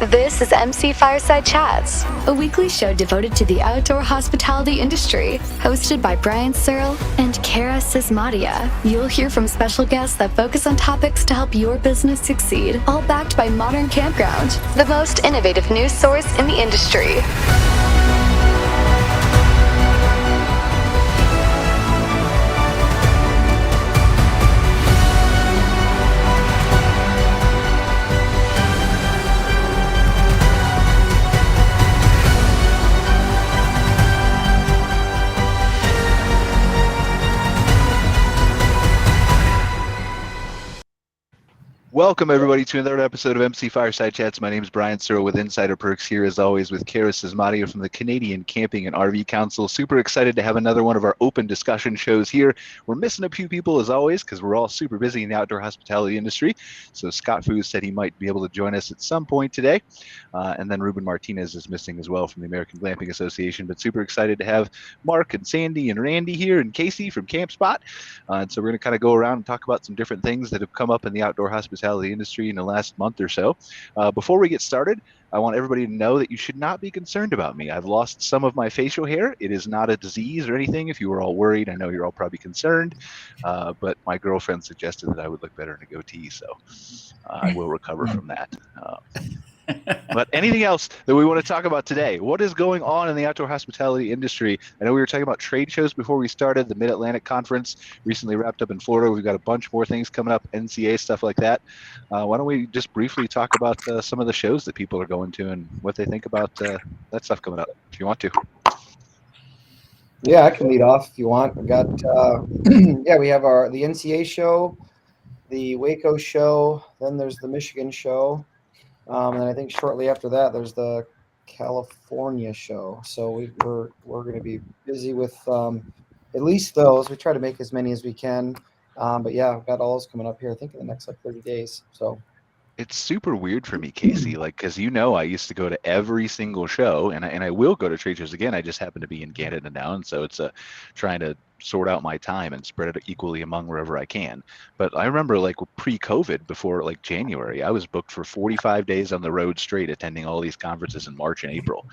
This is MC Fireside Chats, a weekly show devoted to the outdoor hospitality industry, hosted by Brian Searl and Cara Csizmadia. You'll hear from special guests that focus on topics to help your business succeed, all backed by Modern Campground, the most innovative news source in the industry. Welcome, everybody, to another episode of MC Fireside Chats. My name is Brian Searl with Insider Perks here, as always, with Cara Csizmadia from the Canadian Camping and RV Council. Super excited to have another one of our open discussion shows here. We're missing a few people, as always, because we're all super busy in the outdoor hospitality industry. So Scott Foos said he might be able to join us at some point today. And then Ruben Martinez is missing as well from the American Glamping Association. But super excited to have Mark and Sandy and Randy here and Casey from Campspot. And so we're going to kind of go around and talk about some different things that have come up in the outdoor hospitality industry in the last month or so. Before we get started, I want everybody to know that you should not be concerned about me. I've lost some of my facial hair. It is not a disease or anything. If you were all worried, I know you're all probably concerned, but my girlfriend suggested that I would look better in a goatee, so I will recover from that. But anything else that we want to talk about today? What is going on in the outdoor hospitality industry? I know we were talking about trade shows before we started. The Mid-Atlantic Conference recently wrapped up in Florida. We've got a bunch more things coming up, NCA, stuff like that. Why don't we just briefly talk about some of the shows that people are going to and what they think about that stuff coming up, if you want to. Yeah, I can lead off if you want. We got, we have the NCA show, the Waco show, then there's the Michigan show. And I think shortly after that, there's the California show. So we're going to be busy with at least those. We try to make as many as we can. But yeah, we've got all those coming up here, I think, in the next 30 days. So it's super weird for me, Casey, because I used to go to every single show, and I will go to trade shows again. I just happen to be in Canada now, and so it's trying to sort out my time and spread it equally among wherever I can. But I remember pre-COVID, before January, I was booked for 45 days on the road straight, attending all these conferences in March and April.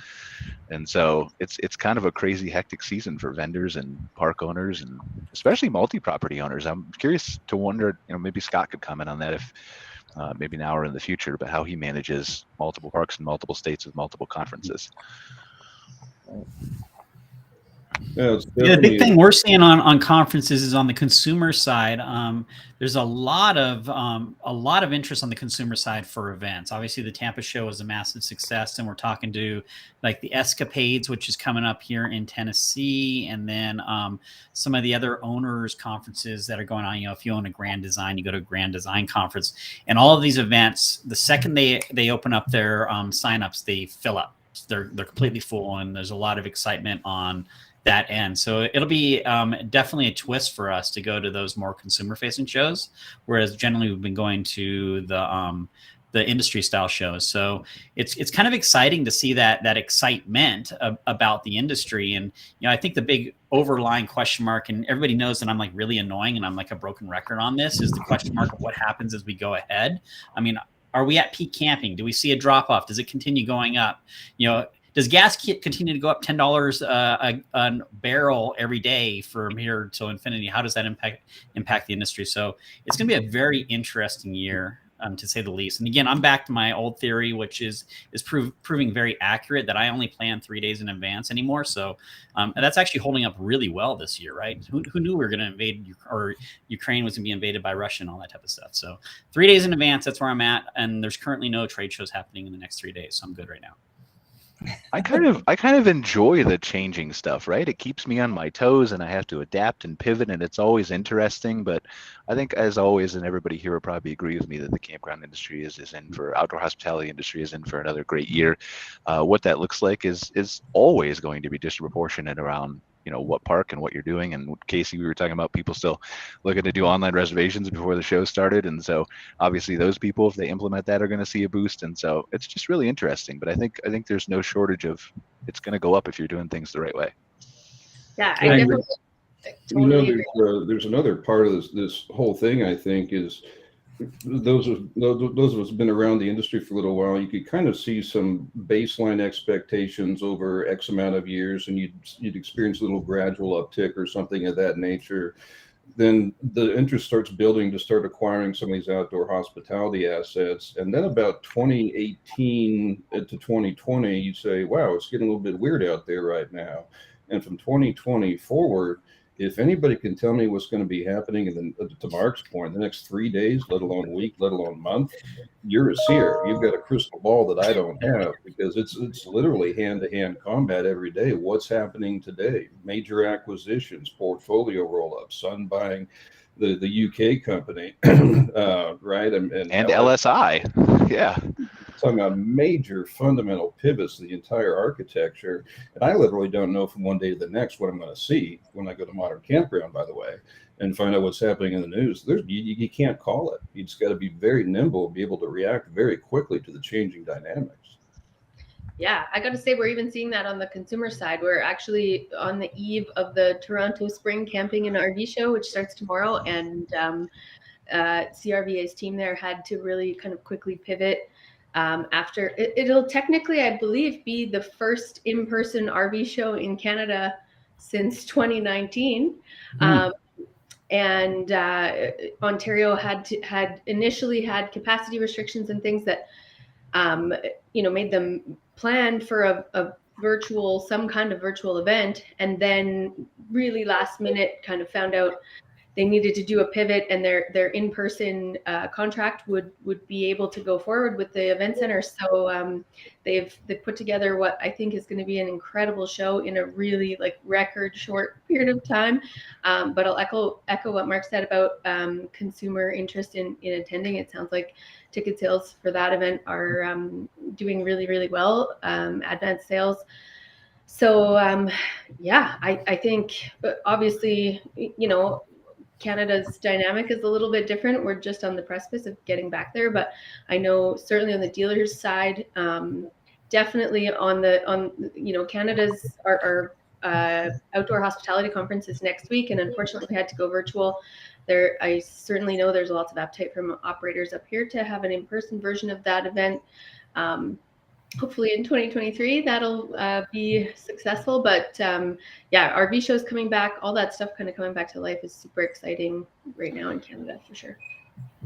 And so it's kind of a crazy, hectic season for vendors and park owners, and especially multi-property owners. I'm curious to wonder, maybe Scott could comment on that if maybe now or in the future, but how he manages multiple parks in multiple states with multiple conferences. Yeah, the big thing we're seeing on conferences is on the consumer side. There's a lot of interest on the consumer side for events. Obviously, the Tampa show is a massive success, and we're talking to the Escapades, which is coming up here in Tennessee, and then some of the other owners conferences that are going on. If you own a Grand Design, you go to a Grand Design conference, and all of these events, the second they open up their signups, they fill up. They're completely full, and there's a lot of excitement on that end. So it'll be definitely a twist for us to go to those more consumer-facing shows, whereas generally we've been going to the industry style shows. So it's kind of exciting to see that excitement about the industry. And I think the big overlying question mark, and everybody knows that I'm really annoying and I'm a broken record on this, is the question mark of what happens as we go ahead. I mean, are we at peak camping? Do we see a drop off? Does it continue going up? Does gas continue to go up $10 a barrel every day from here till infinity? How does that impact the industry? So it's going to be a very interesting year, to say the least. And again, I'm back to my old theory, which is proving very accurate, that I only plan 3 days in advance anymore. So and that's actually holding up really well this year, right? Who knew we were going to invade, or Ukraine was going to be invaded by Russia and all that type of stuff? So 3 days in advance, that's where I'm at. And there's currently no trade shows happening in the next 3 days. So I'm good right now. I kind of enjoy the changing stuff, right? It keeps me on my toes, and I have to adapt and pivot, and it's always interesting. But I think, as always, and everybody here will probably agree with me, that the campground industry is in for outdoor hospitality industry is in for another great year. What that looks like is always going to be disproportionate around what park and what you're doing. And Casey, we were talking about people still looking to do online reservations before the show started, and so obviously those people, if they implement that, are going to see a boost. And so it's just really interesting. But I think there's no shortage of, it's going to go up if you're doing things the right way. Yeah, I definitely totally agree. There's another part of this whole thing, I think, is those of us who've been around the industry for a little while, you could kind of see some baseline expectations over X amount of years, and you'd experience a little gradual uptick or something of that nature. Then the interest starts building to start acquiring some of these outdoor hospitality assets. And then about 2018 to 2020, you say, wow, it's getting a little bit weird out there right now. And from 2020 forward, if anybody can tell me what's going to be happening to Mark's point, the next 3 days, let alone week, let alone month, you're a seer. You've got a crystal ball that I don't have, because it's literally hand-to-hand combat every day. What's happening today? Major acquisitions, portfolio roll-ups, Sun buying the UK company, right? And LSI, yeah. Talking about major fundamental pivots to the entire architecture. And I literally don't know from one day to the next what I'm going to see when I go to Modern Campground, by the way, and find out what's happening in the news. You can't call it. You just got to be very nimble and be able to react very quickly to the changing dynamics. Yeah, I got to say, we're even seeing that on the consumer side. We're actually on the eve of the Toronto Spring Camping and RV Show, which starts tomorrow. And CRVA's team there had to really kind of quickly pivot. After it'll technically, I believe, be the first in-person RV show in Canada since 2019. And Ontario had initially had capacity restrictions and things that made them plan for some kind of virtual event, and then really last minute kind of found out they needed to do a pivot, and their in-person contract would be able to go forward with the event center. So they've put together what I think is going to be an incredible show in a really record short period of time. But I'll echo what Mark said about consumer interest in attending. It sounds like ticket sales for that event are doing really, really well, advanced sales. So I think obviously, Canada's dynamic is a little bit different. We're just on the precipice of getting back there, but I know certainly on the dealers' side, definitely Canada's our outdoor hospitality conference is next week, and unfortunately we had to go virtual. I certainly know there's lots of appetite from operators up here to have an in-person version of that event. Hopefully in 2023 that'll be successful, but RV shows coming back, all that stuff kind of coming back to life is super exciting right now in Canada for sure.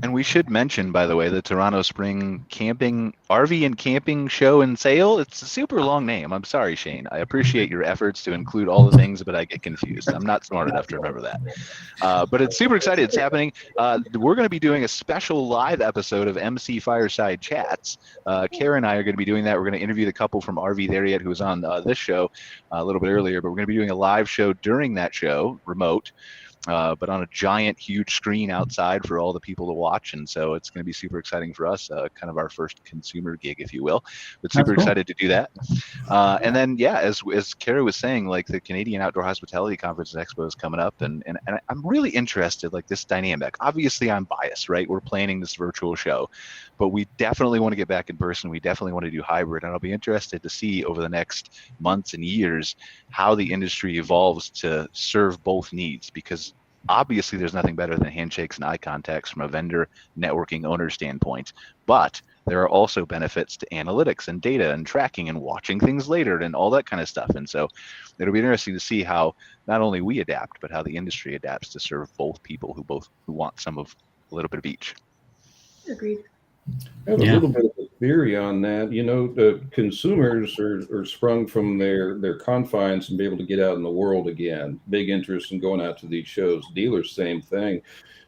And we should mention, by the way, the Toronto Spring Camping, RV and Camping Show and Sale. It's a super long name. I'm sorry, Shane. I appreciate your efforts to include all the things, but I get confused. I'm not smart enough to remember that. But it's super exciting. It's happening. We're going to be doing a special live episode of MC Fireside Chats. Cara and I are going to be doing that. We're going to interview the couple from RV There Yet who was on this show a little bit earlier, but we're going to be doing a live show during that show, remote. But on a giant, huge screen outside for all the people to watch. And so it's going to be super exciting for us, kind of our first consumer gig, if you will. But super excited to do that. And then, as Cara was saying, the Canadian Outdoor Hospitality Conference and Expo is coming up. And I'm really interested, this dynamic. Obviously, I'm biased, right? We're planning this virtual show, but we definitely want to get back in person. We definitely want to do hybrid. And I'll be interested to see over the next months and years how the industry evolves to serve both needs, because obviously there's nothing better than handshakes and eye contacts from a vendor networking owner standpoint, but there are also benefits to analytics and data and tracking and watching things later and all that kind of stuff. And so it'll be interesting to see how not only we adapt, but how the industry adapts to serve both people who want a little bit of each. Agreed. I have a little bit of a theory on that. The consumers are sprung from their confines and be able to get out in the world again. Big interest in going out to these shows. Dealers, same thing.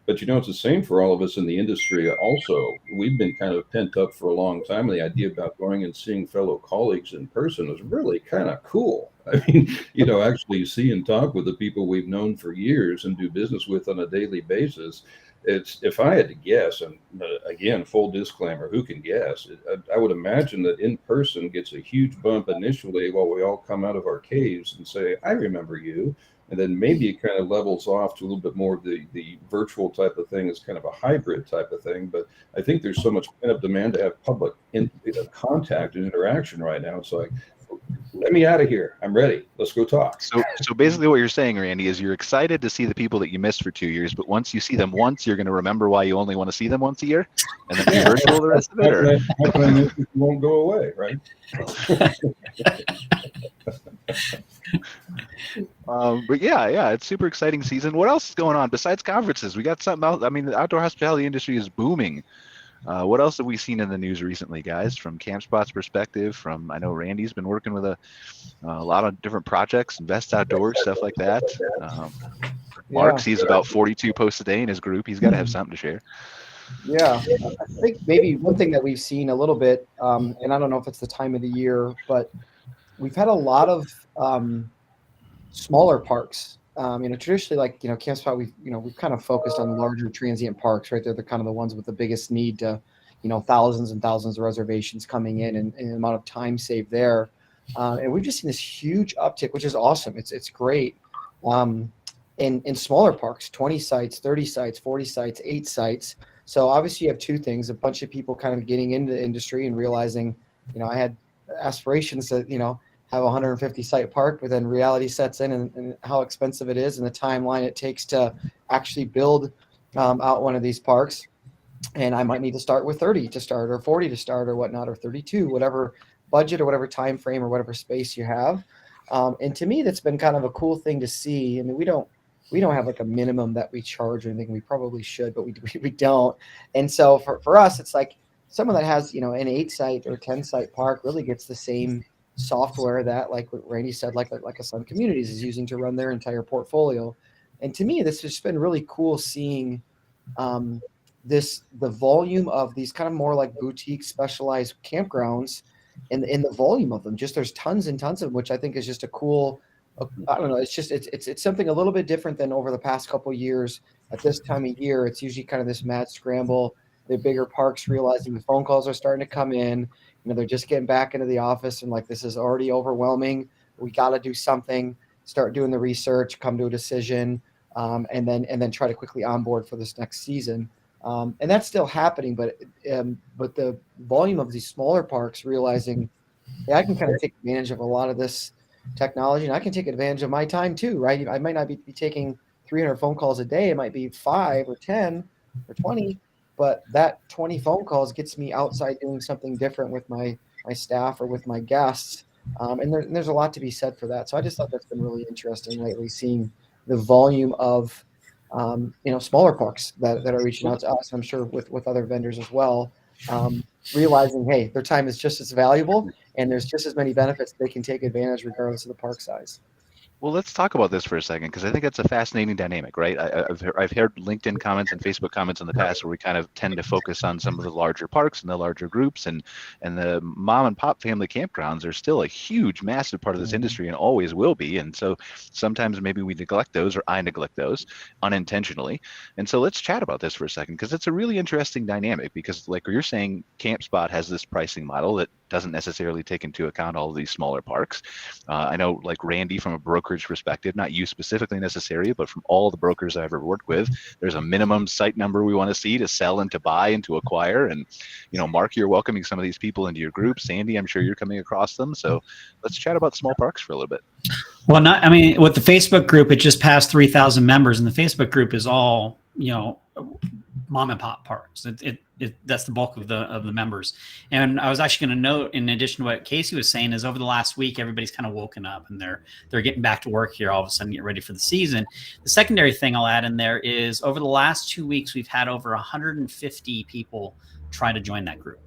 But it's the same for all of us in the industry. Also, we've been kind of pent up for a long time. The idea about going and seeing fellow colleagues in person is really kind of cool. I mean, actually see and talk with the people we've known for years and do business with on a daily basis. If I had to guess, and again, full disclaimer, who can guess? I would imagine that in person gets a huge bump initially while we all come out of our caves and say, I remember you. And then maybe it kind of levels off to a little bit more of the virtual type of thing as kind of a hybrid type of thing. But I think there's so much pent up demand to have public contact and interaction right now. It's let me out of here. I'm ready. Let's go talk. So basically what you're saying, Randy, is you're excited to see the people that you missed for 2 years, but once you see them once, you're going to remember why you only want to see them once a year, and then be virtual the rest of it? Or? How can I know if it won't go away, right? But yeah, it's super exciting season. What else is going on besides conferences? We got something else. I mean, the outdoor hospitality industry is booming. What else have we seen in the news recently, guys? From Campspot's perspective, I know Randy's been working with a lot of different projects, Invest Outdoors, stuff like that. Mark sees about 42 posts a day in his group. He's got to have something to share. Yeah, I think maybe one thing that we've seen a little bit, and I don't know if it's the time of the year, but we've had a lot of smaller parks. Traditionally, like, Campspot, we've kind of focused on larger transient parks, right? They're the kind of the ones with the biggest need to, thousands and thousands of reservations coming in and the amount of time saved there. And we've just seen this huge uptick, which is awesome. It's great. In smaller parks, 20 sites, 30 sites, 40 sites, 8 sites. So obviously you have two things, a bunch of people kind of getting into the industry and realizing, I had aspirations to, have a 150 site park, but then reality sets in and how expensive it is and the timeline it takes to actually build out one of these parks. And I might need to start with 30 to start, or 40 to start, or whatnot, or 32, whatever budget or whatever time frame or whatever space you have. And to me, that's been kind of a cool thing to see. I mean, we don't have like a minimum that we charge or anything. We probably should, but we don't. And so for us, it's like someone that has, an 8 site or 10 site park really gets the same software that, like what Randy said, like a Sun Communities is using to run their entire portfolio. And to me, this has just been really cool seeing the volume of these kind of more like boutique specialized campgrounds and the volume of them. Just there's tons and tons of them, which I think is just a cool, I don't know. It's just, it's something a little bit different than over the past couple of years. At this time of year, it's usually kind of this mad scramble. The bigger parks realizing the phone calls are starting to come in. They're just getting back into the office and like, this is already overwhelming. We got to do something, start doing the research, come to a decision, and then try to quickly onboard for this next season. And that's still happening, but the volume of these smaller parks realizing, yeah, I can kind of take advantage of a lot of this technology, and I can take advantage of my time too, right? I might not be taking 300 phone calls a day. It might be 5 or 10 or 20. But that 20 phone calls gets me outside doing something different with my staff or with my guests. And there's a lot to be said for that. So I just thought that's been really interesting lately, seeing the volume of, smaller parks that are reaching out to us. I'm sure with other vendors as well, realizing, hey, their time is just as valuable and there's just as many benefits they can take advantage regardless of the park size. Well, let's talk about this for a second, because I think it's a fascinating dynamic, right? I've heard LinkedIn comments and Facebook comments in the past where we kind of tend to focus on some of the larger parks and the larger groups, and the mom and pop family campgrounds are still a huge, massive part of this industry and always will be. And so sometimes maybe we neglect those, or I neglect those unintentionally. And so let's chat about this for a second, because it's a really interesting dynamic, because like you're saying, Campspot has this pricing model that doesn't necessarily take into account all of these smaller parks. I know, like Randy, from a brokerage perspective, not you specifically necessarily, but from all the brokers I've ever worked with, there's a minimum site number we want to see to sell and to buy and to acquire. And, Mark, you're welcoming some of these people into your group. Sandy, I'm sure you're coming across them. So let's chat about small parks for a little bit. Well, with the Facebook group, it just passed 3,000 members, and the Facebook group is all, mom and pop parks. That's the bulk of the members. And I was actually going to note, in addition to what Casey was saying, is over the last week, everybody's kind of woken up and they're getting back to work here all of a sudden, getting ready for the season. The secondary thing I'll add in there is, over the last 2 weeks, we've had over 150 people try to join that group.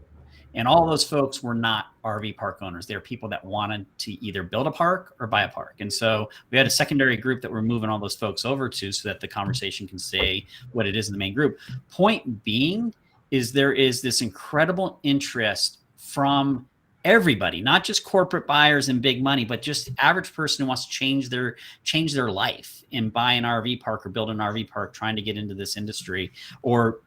And all those folks were not RV park owners. They were people that wanted to either build a park or buy a park. And so we had a secondary group that we're moving all those folks over to, so that the conversation can say what it is in the main group. Point being is, there is this incredible interest from everybody, not just corporate buyers and big money, but just the average person who wants to change their life and buy an RV park or build an RV park, trying to get into this industry, or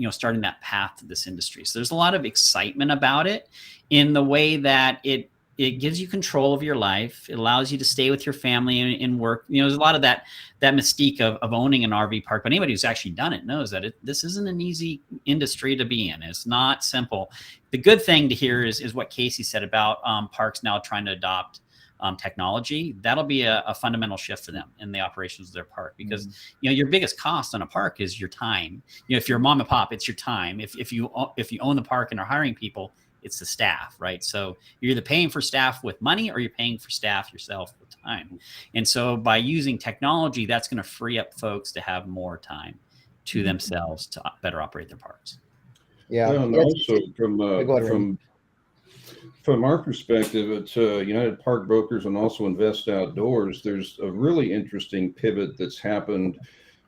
starting that path to this industry. So there's a lot of excitement about it, in the way that it gives you control of your life. It allows you to stay with your family and work. There's a lot of that mystique of owning an RV park, but anybody who's actually done it knows that this isn't an easy industry to be in. It's not simple. The good thing to hear is what Casey said about parks now trying to adopt technology, that'll be a fundamental shift for them in the operations of their park, because your biggest cost on a park is your time. If you're a mom and pop, it's your time. If you own the park and are hiring people, it's the staff, right? So you're either paying for staff with money or you're paying for staff yourself with time. And so by using technology, that's going to free up folks to have more time to themselves to better operate their parks. Yeah. And also from our perspective at United Park Brokers and also Invest Outdoors, there's a really interesting pivot that's happened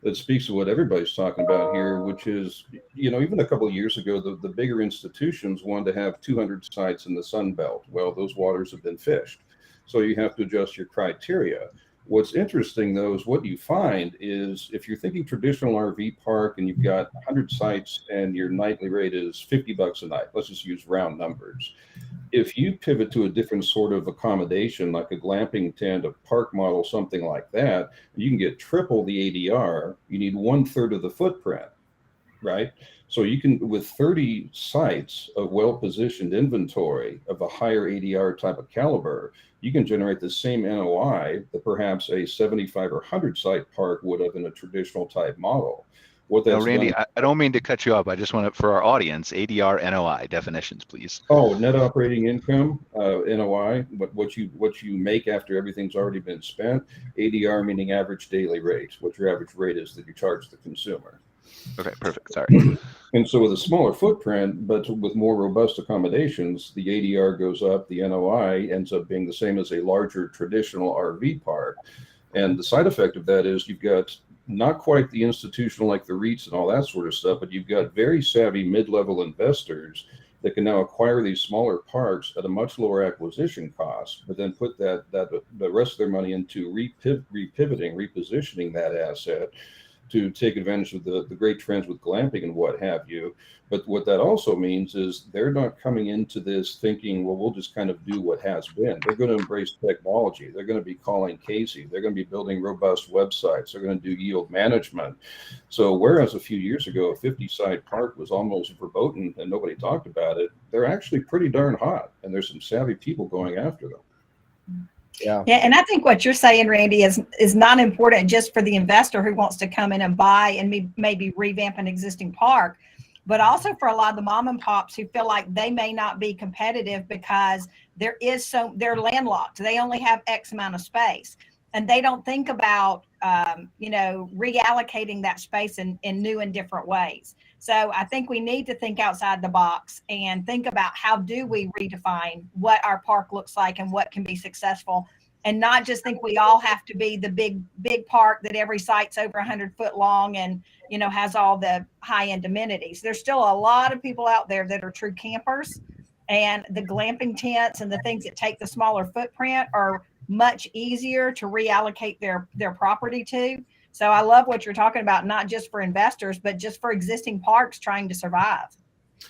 that speaks to what everybody's talking about here, which is, even a couple of years ago, the bigger institutions wanted to have 200 sites in the Sun Belt. Well, those waters have been fished. So you have to adjust your criteria. What's interesting, though, is what you find is if you're thinking traditional RV park and you've got 100 sites and your nightly rate is $50 a night, let's just use round numbers. If you pivot to a different sort of accommodation, like a glamping tent, a park model, something like that, you can get triple the ADR. You need 1/3 of the footprint, right? So you can, with 30 sites of well-positioned inventory of a higher ADR type of caliber, you can generate the same NOI that perhaps a 75 or 100 site park would have in a traditional type model. Now, Randy, I don't mean to cut you off. I just want to, for our audience, ADR, NOI definitions, please. Oh, net operating income, NOI, what you make after everything's already been spent. ADR meaning average daily rate, what your average rate is that you charge the consumer. Okay, perfect. Sorry. And so with a smaller footprint, but with more robust accommodations, the ADR goes up, the NOI ends up being the same as a larger traditional RV park. And the side effect of that is you've got not quite the institutional like the REITs and all that sort of stuff, but you've got very savvy mid-level investors that can now acquire these smaller parks at a much lower acquisition cost, but then put the rest of their money into repositioning that asset to take advantage of the great trends with glamping and what have you. But what that also means is they're not coming into this thinking, well, we'll just kind of do what has been. They're going to embrace technology. They're going to be calling Casey. They're going to be building robust websites. They're going to do yield management. So whereas a few years ago, a 50-site park was almost verboten and nobody talked about it, they're actually pretty darn hot. And there's some savvy people going after them. Yeah, and I think what you're saying, Randy, is not important just for the investor who wants to come in and buy and maybe revamp an existing park, but also for a lot of the mom and pops who feel like they may not be competitive because they're landlocked. They only have X amount of space, and they don't think about reallocating that space in new and different ways. So I think we need to think outside the box and think about how do we redefine what our park looks like and what can be successful, and not just think we all have to be the big park that every site's over 100 foot long and, has all the high-end amenities. There's still a lot of people out there that are true campers, and the glamping tents and the things that take the smaller footprint are much easier to reallocate their property to. So I love what you're talking about, not just for investors, but just for existing parks trying to survive.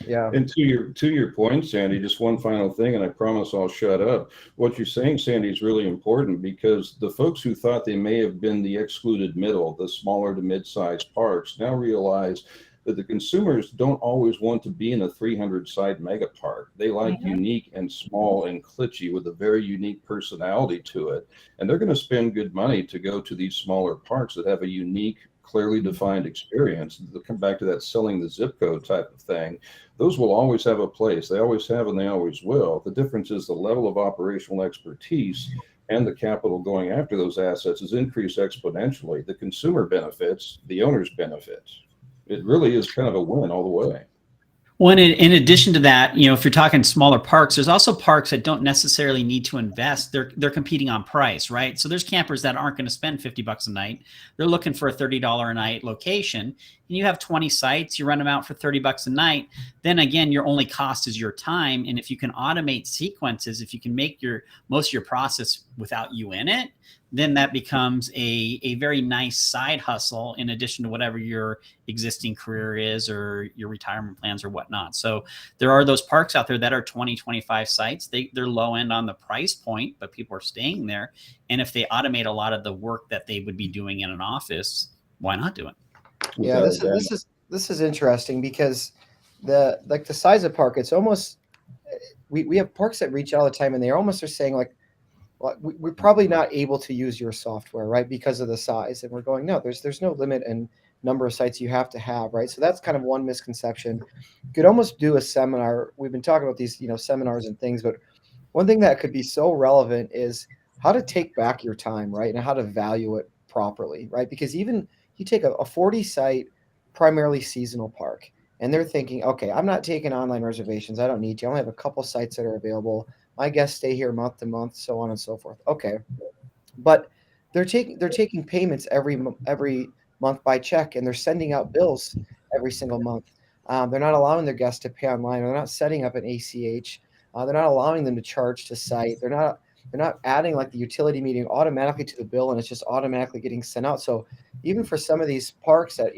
Yeah. And to your point, Sandy, just one final thing, and I promise I'll shut up. What you're saying, Sandy, is really important, because the folks who thought they may have been the excluded middle, the smaller to mid-sized parks, now realize that the consumers don't always want to be in a 300-site mega park. They like unique and small and klitschy with a very unique personality to it. And they're going to spend good money to go to these smaller parks that have a unique, clearly defined experience. They'll come back to that selling the zip code type of thing. Those will always have a place. They always have and they always will. The difference is the level of operational expertise and the capital going after those assets is increased exponentially. The consumer benefits, the owners benefits. It really is kind of a win all the way. Well, in addition to that, if you're talking smaller parks, there's also parks that don't necessarily need to invest. They're competing on price, right? So there's campers that aren't going to spend $50 a night. They're looking for a $30 a night location, and you have 20 sites. You run them out for $30 a night. Then again, your only cost is your time. And if you can automate sequences, if you can make most of your process without you in it, then that becomes a very nice side hustle in addition to whatever your existing career is or your retirement plans or whatnot. So there are those parks out there that are 20, 25 sites. They're low end on the price point, but people are staying there. And if they automate a lot of the work that they would be doing in an office, why not do it? Yeah, this is interesting, because the size of park, it's almost, we have parks that reach all the time, and they almost are saying, like, well, we're probably not able to use your software, right, because of the size. And we're going, no, there's no limit in number of sites you have to have, right? So that's kind of one misconception. You could almost do a seminar. We've been talking about these, seminars and things, but one thing that could be so relevant is how to take back your time, right, and how to value it properly, right? Because even you take a 40 site, primarily seasonal park, and they're thinking, okay, I'm not taking online reservations. I don't need to. I only have a couple sites that are available. My guests stay here month to month, so on and so forth. Okay, but they're taking payments every month by check, and they're sending out bills every single month. They're not allowing their guests to pay online. They're not setting up an ACH. They're not allowing them to charge to site. They're not adding like the utility meeting automatically to the bill, and it's just automatically getting sent out. So even for some of these parks that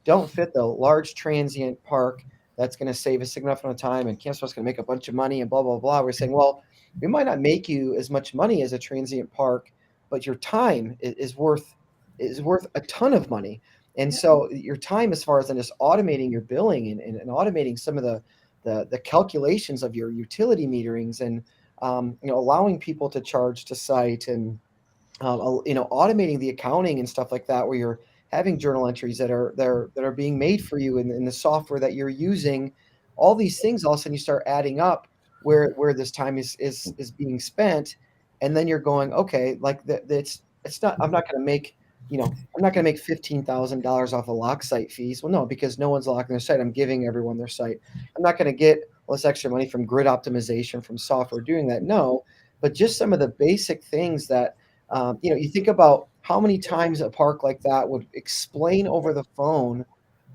don't fit the large transient park that's going to save a significant amount of time, and Campspot's going to make a bunch of money and blah blah blah. We're saying, well, we might not make you as much money as a transient park, but your time is worth a ton of money. And so your time, as far as then just automating your billing and automating some of the calculations of your utility meterings, and allowing people to charge to site, and automating the accounting and stuff like that, where you're having journal entries that are being made for you in the software that you're using. All these things, all of a sudden you start adding up where this time is being spent, and then you're going, okay, like it's not. I'm not going to make $15,000 off of lock site fees. Well, no, because no one's locking their site. I'm giving everyone their site. I'm not going to get all this extra money from grid optimization, from software doing that. No, but just some of the basic things that you think about how many times a park like that would explain over the phone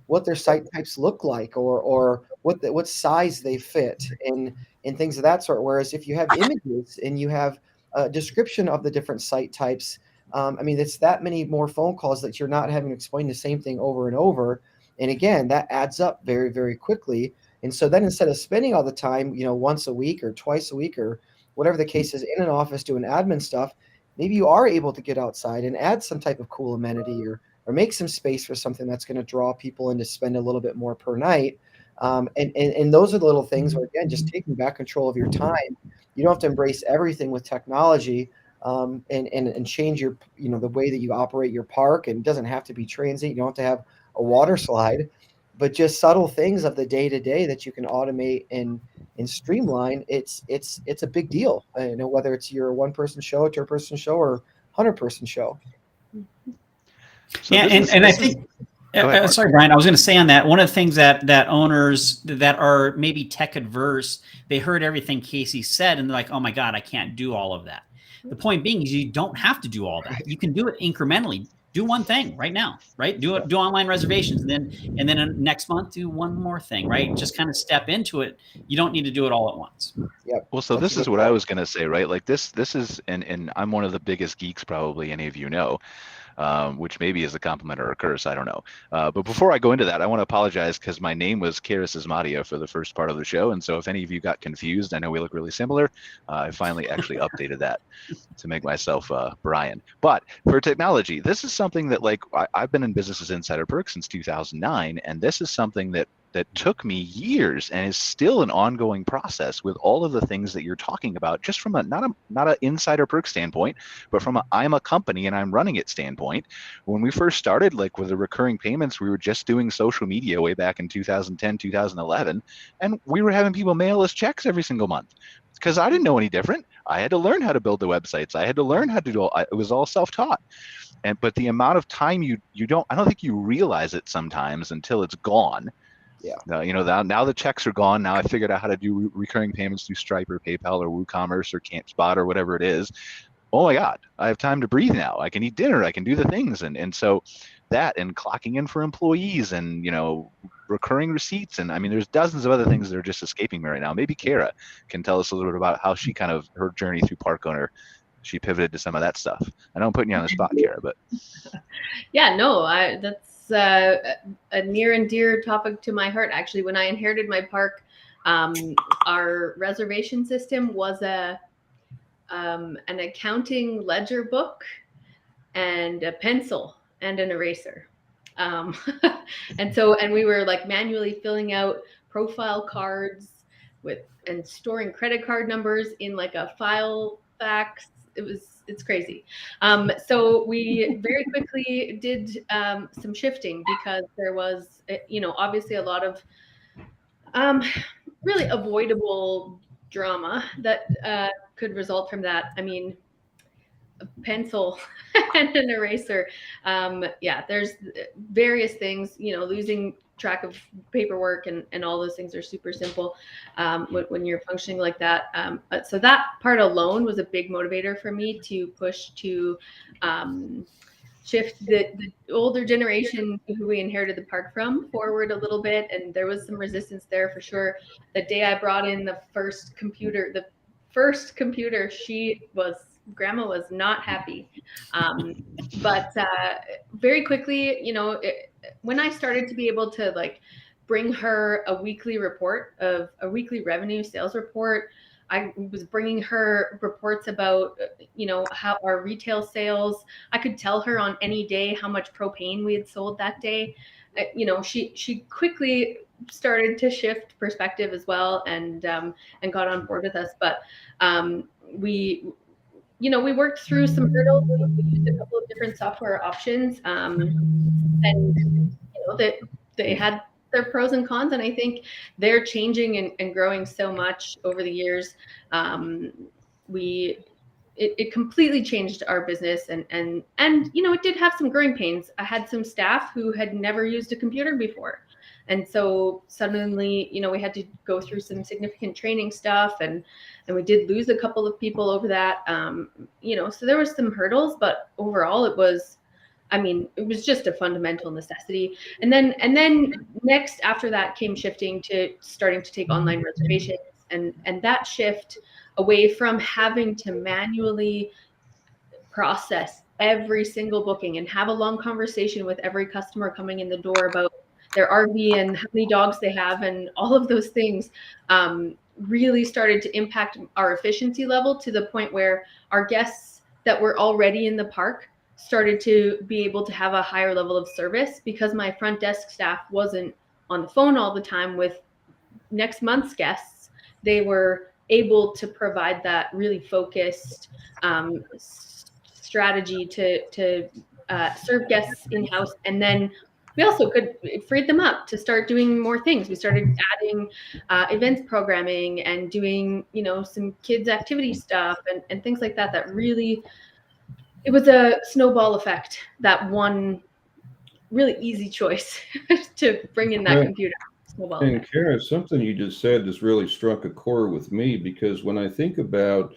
what their site types look like, or what size they fit, and things of that sort. Whereas if you have images and you have a description of the different site types, it's that many more phone calls that you're not having to explain the same thing over and over. And again, that adds up very, very quickly. And so then instead of spending all the time, once a week or twice a week or whatever the case is in an office doing admin stuff, maybe you are able to get outside and add some type of cool amenity, or make some space for something that's going to draw people in to spend a little bit more per night. And those are the little things where, again, just taking back control of your time. You don't have to embrace everything with technology, and change your, the way that you operate your park. And it doesn't have to be transient. You don't have to have a water slide, but just subtle things of the day to day that you can automate and streamline. It's a big deal. Whether it's your 1-person show, 2-person show, or 100-person show. So yeah, and I think. Sorry, Brian. I was going to say on that, one of the things that owners that are maybe tech adverse, they heard everything Casey said, and they're like, "Oh my God, I can't do all of that." The point being is you don't have to do all that. You can do it incrementally. Do one thing right now, right? Do online reservations, and then next month do one more thing, right? Just kind of step into it. You don't need to do it all at once. Yeah. Well, so this is what I was going to say, right? Like this is, and I'm one of the biggest geeks probably any of you know. Which maybe is a compliment or a curse, I don't know. But before I go into that, I want to apologize because my name was Cara Csizmadia for the first part of the show. And so if any of you got confused, I know we look really similar. I finally actually updated that to make myself Brian. But for technology, this is something that, like, I've been in Business as Insider Perks since 2009. And this is something that took me years and is still an ongoing process with all of the things that you're talking about, just from not an insider perk standpoint, but from I'm a company and I'm running it standpoint. When we first started, like with the recurring payments, we were just doing social media way back in 2010, 2011, and we were having people mail us checks every single month because I didn't know any different. I had to learn how to build the websites. I had to learn how to do it was all self-taught. But the amount of time I don't think you realize it sometimes until it's gone. Yeah. Now the checks are gone. Now I figured out how to do recurring payments through Stripe or PayPal or WooCommerce or Campspot or whatever it is. Oh my God, I have time to breathe now. I can eat dinner. I can do the things. And so that, and clocking in for employees, and, recurring receipts. And I mean, there's dozens of other things that are just escaping me right now. Maybe Cara can tell us a little bit about how she her journey through Park Owner, she pivoted to some of that stuff. I know I'm putting you on the spot, Cara, but. Yeah, no, that's a near and dear topic to my heart. Actually, when I inherited my park, our reservation system was an accounting ledger book and a pencil and an eraser. And we were like manually filling out profile cards and storing credit card numbers in like a file fax it's crazy. So we very quickly did some shifting because there was, obviously a lot of really avoidable drama that could result from that. I mean, a pencil and an eraser. There's various things, losing track of paperwork and all those things are super simple when you're functioning like that. So that part alone was a big motivator for me to push to shift the older generation who we inherited the park from forward a little bit. And there was some resistance there for sure. The day I brought in the first computer, grandma was not happy. But very quickly, when I started to be able to bring her a weekly revenue sales report, I was bringing her reports about, how our retail sales. I could tell her on any day how much propane we had sold that day. She quickly started to shift perspective as well and got on board with us. But we worked through some hurdles. We used a couple of different software options, and that they had their pros and cons, and I think they're changing and growing so much over the years. It completely changed our business, and it did have some growing pains. I had some staff who had never used a computer before, and so suddenly we had to go through some significant training stuff, and we did lose a couple of people over that. So there was some hurdles, but overall it was just a fundamental necessity. And then next after that came shifting to starting to take online reservations, and that shift away from having to manually process every single booking and have a long conversation with every customer coming in the door about their RV and how many dogs they have and all of those things, really started to impact our efficiency level to the point where our guests that were already in the park started to be able to have a higher level of service because my front desk staff wasn't on the phone all the time with next month's guests. They were able to provide that really focused strategy to serve guests in-house. And then we also could free them up to start doing more things. We started adding events programming and doing, some kids activity stuff and things like that. That really, it was a snowball effect, that one really easy choice to bring in that computer. And Cara, something you just said just really struck a chord with me, because when I think about,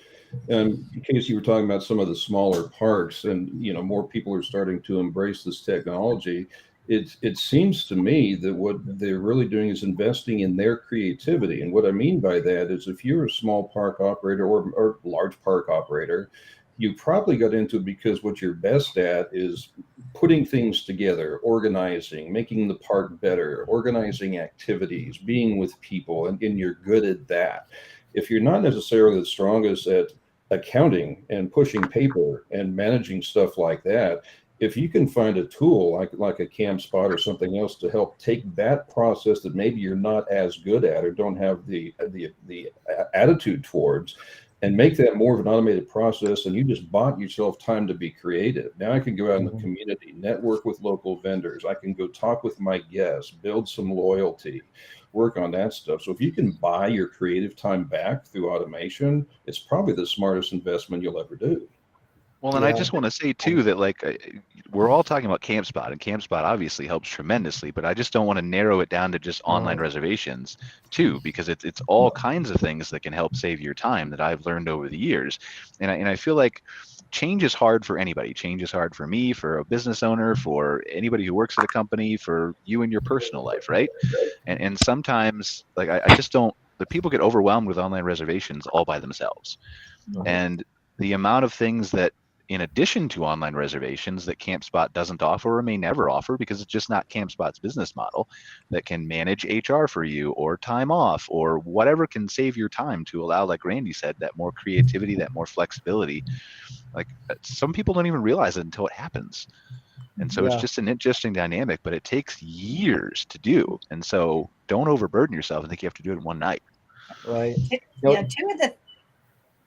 in case you were talking about some of the smaller parks and, more people are starting to embrace this technology, it seems to me that what they're really doing is investing in their creativity. And what I mean by that is if you're a small park operator or large park operator, you probably got into it because what you're best at is putting things together, organizing, making the park better, organizing activities, being with people, and you're good at that. If you're not necessarily the strongest at accounting and pushing paper and managing stuff like that, if you can find a tool like a Campspot or something else to help take that process that maybe you're not as good at or don't have the attitude towards, and make that more of an automated process, and you just bought yourself time to be creative. Now I can go out in the community, network with local vendors. I can go talk with my guests, build some loyalty, work on that stuff. So if you can buy your creative time back through automation, it's probably the smartest investment you'll ever do. Well, and I just want to say too that we're all talking about Campspot, and Campspot obviously helps tremendously, but I just don't want to narrow it down to just online reservations too, because it's all kinds of things that can help save your time that I've learned over the years. And I feel like change is hard for anybody. Change is hard for me, for a business owner, for anybody who works at a company, for you in your personal life, right? And sometimes I just don't, the people get overwhelmed with online reservations all by themselves. And the amount of things that in addition to online reservations that Campspot doesn't offer or may never offer because it's just not Campspot's business model, that can manage HR for you or time off or whatever can save your time to allow, like Randy said, that more creativity, that more flexibility. Like some people don't even realize it until it happens. And so it's just an interesting dynamic, but it takes years to do. And so don't overburden yourself and think you have to do it in one night. Right. Two of the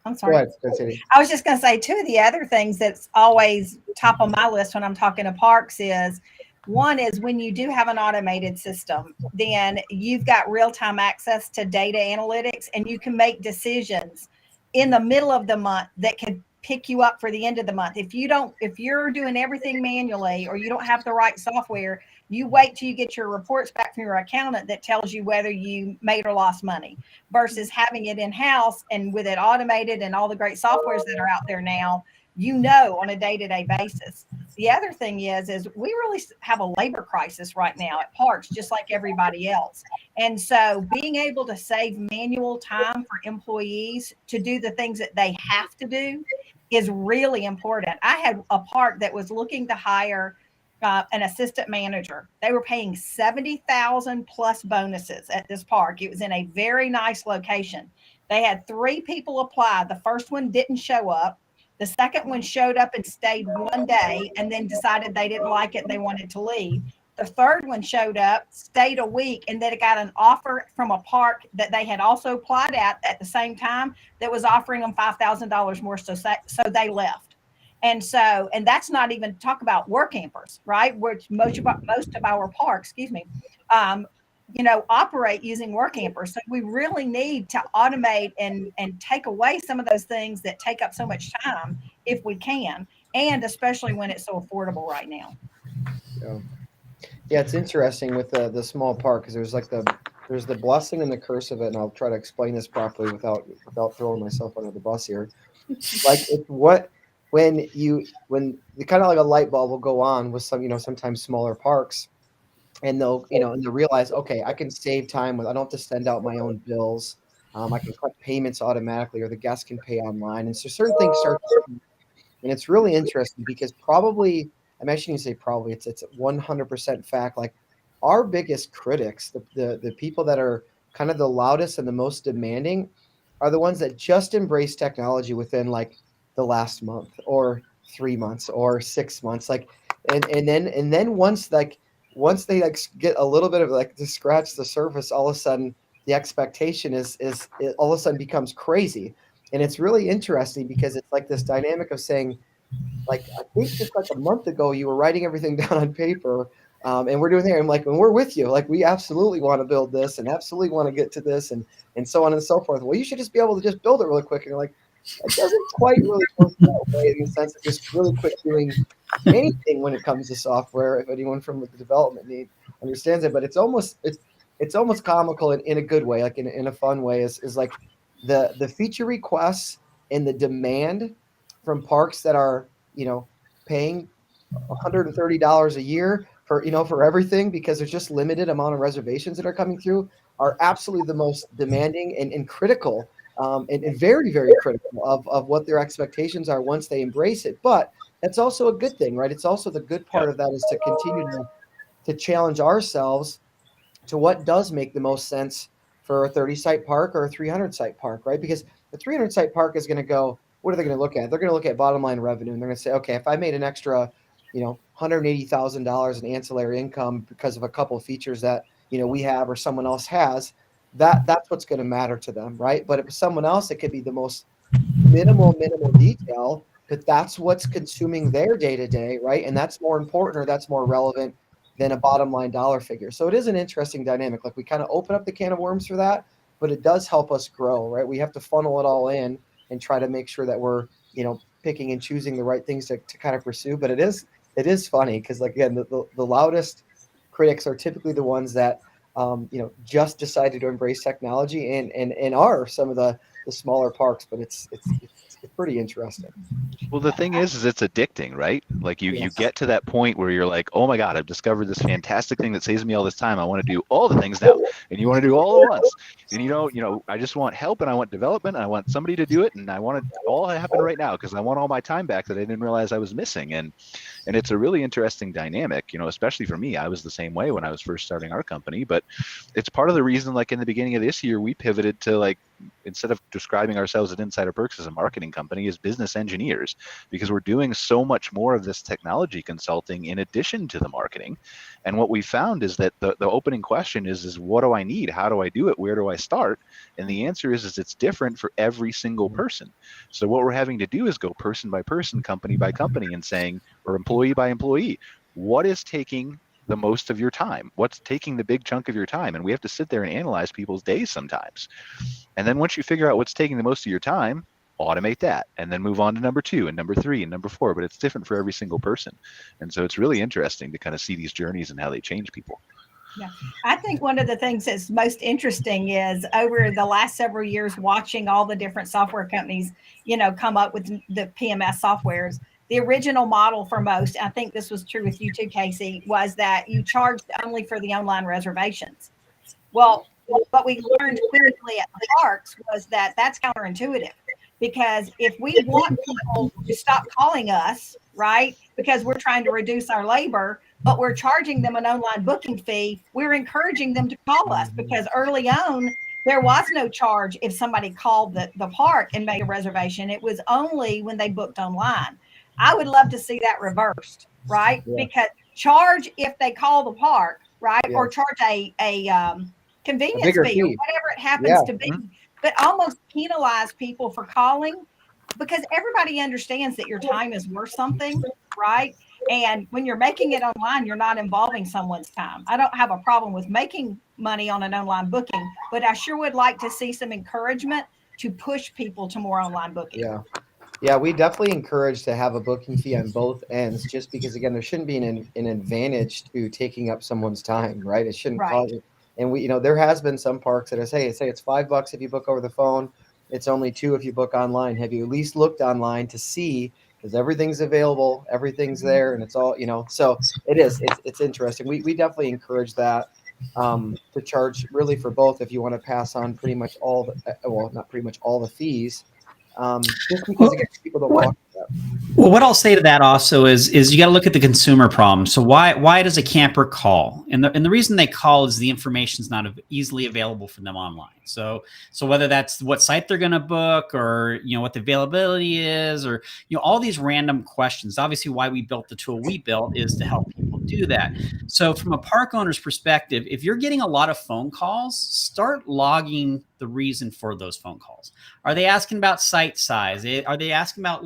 I'm sorry. Go ahead, Cindy. I was just going to say, two of the other things that's always top of my list when I'm talking to parks is, one is when you do have an automated system, then you've got real-time access to data analytics, and you can make decisions in the middle of the month that can pick you up for the end of the month. If you're doing everything manually, or you don't have the right software, you wait till you get your reports back from your accountant that tells you whether you made or lost money, versus having it in-house and with it automated and all the great softwares that are out there now, on a day-to-day basis. The other thing is we really have a labor crisis right now at parks, just like everybody else. And so being able to save manual time for employees to do the things that they have to do is really important. I had a park that was looking to hire an assistant manager. They were paying $70,000 plus bonuses at this park. It was in a very nice location. They had 3 people apply. The first one didn't show up. The second one showed up and stayed one day and then decided they didn't like it and they wanted to leave. The third one showed up, stayed a week, and then it got an offer from a park that they had also applied at the same time that was offering them $5,000 more. So they left. And that's not even talk about work campers, right? Which most of our parks, operate using work campers. So we really need to automate and take away some of those things that take up so much time if we can, and especially when it's so affordable right now. Yeah, it's interesting with the small park, because there's the blessing and the curse of it, and I'll try to explain this properly without throwing myself under the bus here. Like when the kind of like a light bulb will go on with sometimes smaller parks, and they'll realize, okay, I can save time I don't have to send out my own bills. I can collect payments automatically, or the guests can pay online, and so certain things start to change. And it's really interesting because probably, I'm actually going to say probably, it's 100% fact. Like our biggest critics, the people that are kind of the loudest and the most demanding, are the ones that just embrace technology within like the last month or 3 months or 6 months. Like, and then once they like get a little bit of like to scratch the surface, all of a sudden the expectation is it all of a sudden becomes crazy. And it's really interesting because it's like this dynamic of saying, like, I think just like a month ago, you were writing everything down on paper, and we're doing there. I'm like, and we're with you. Like, we absolutely want to build this and absolutely want to get to this and so on and so forth. Well, you should just be able to just build it really quick. And you're like, it doesn't quite really work that way in the sense of just really quick doing anything when it comes to software. If anyone from the development need understands it, but it's almost comical in a good way, like in a fun way, is like the feature requests and the demand from parks that are paying $130 a year for everything, because there's just limited amount of reservations that are coming through, are absolutely the most demanding and critical, and very, very critical of what their expectations are once they embrace it. But that's also a good thing, right? It's also the good part of that is to continue to challenge ourselves to what does make the most sense for a 30-site park or a 300-site park, right? Because the 300-site park is going to go, what are they going to look at? They're going to look at bottom line revenue, and they're going to say, okay, if I made an extra, $180,000 in ancillary income because of a couple of features that, we have or someone else has, that's what's going to matter to them, right? But if someone else, it could be the most minimal detail, but that's what's consuming their day-to-day, right? And that's more important, or that's more relevant than a bottom line dollar figure. So it is an interesting dynamic. Like, we kind of open up the can of worms for that, but it does help us grow, right? We have to funnel it all in and try to make sure that we're, picking and choosing the right things to kind of pursue. But it is funny because, like, again, the loudest critics are typically the ones that, just decided to embrace technology and are some of the smaller parks, but it's pretty interesting. Well, the thing is it's addicting, right? Like you get to that point where you're like, oh my God, I've discovered this fantastic thing that saves me all this time. I want to do all the things now, and you want to do all at once. And I just want help, and I want development, and I want somebody to do it, and I want it all to happen right now because I want all my time back that I didn't realize I was missing. And it's a really interesting dynamic, especially for me. I was the same way when I was first starting our company, but it's part of the reason, like in the beginning of this year, we pivoted to like instead of describing ourselves at Insider Perks as a marketing company, as business engineers, because we're doing so much more of this technology consulting in addition to the marketing. And what we found is that the opening question is what do I need? How do I do it? Where do I start? And the answer is it's different for every single person. So what we're having to do is go person by person, company by company, and saying, or employee by employee, what is taking the most of your time? What's taking the big chunk of your time? And we have to sit there and analyze people's days sometimes. And then once you figure out what's taking the most of your time, automate that, and then move on to number 2 and number 3 and number 4. But it's different for every single person. And so it's really interesting to kind of see these journeys and how they change people. Yeah, I think one of the things that's most interesting is over the last several years, watching all the different software companies, come up with the PMS softwares. The original model for most, I think this was true with you too, Casey, was that you charged only for the online reservations. Well, what we learned quickly at the parks was that that's counterintuitive, because if we want people to stop calling us, right, because we're trying to reduce our labor, but we're charging them an online booking fee, we're encouraging them to call us, because early on, there was no charge if somebody called the park and made a reservation. It was only when they booked online. I would love to see that reversed, right? Yeah. Because charge if they call the park, right? Yeah. Or charge a convenience fee or whatever it happens to be, but almost penalize people for calling, because everybody understands that your time is worth something, right? And when you're making it online, you're not involving someone's time. I don't have a problem with making money on an online booking, but I sure would like to see some encouragement to push people to more online booking. Yeah, we definitely encourage to have a booking fee on both ends, just because, again, there shouldn't be an advantage to taking up someone's time, right? It shouldn't cause it. And we, there has been some parks that say it's $5 if you book over the phone. It's only $2 if you book online. Have you at least looked online to see? Because everything's available, everything's there, and it's all, so it's interesting. We definitely encourage that, to charge really for both if you want to pass on pretty much all the, not pretty much all the fees. Just because again, people don't walk that. Well, what I'll say to that also is you got to look at the consumer problem. So why does a camper call? And the reason they call is the information is not easily available for them online. So whether that's what site they're going to book, or what the availability is, or all these random questions. Obviously, why we built the tool we built is to help people do that. So from a park owner's perspective, if you're getting a lot of phone calls, start logging the reason for those phone calls. Are they asking about site size? Are they asking about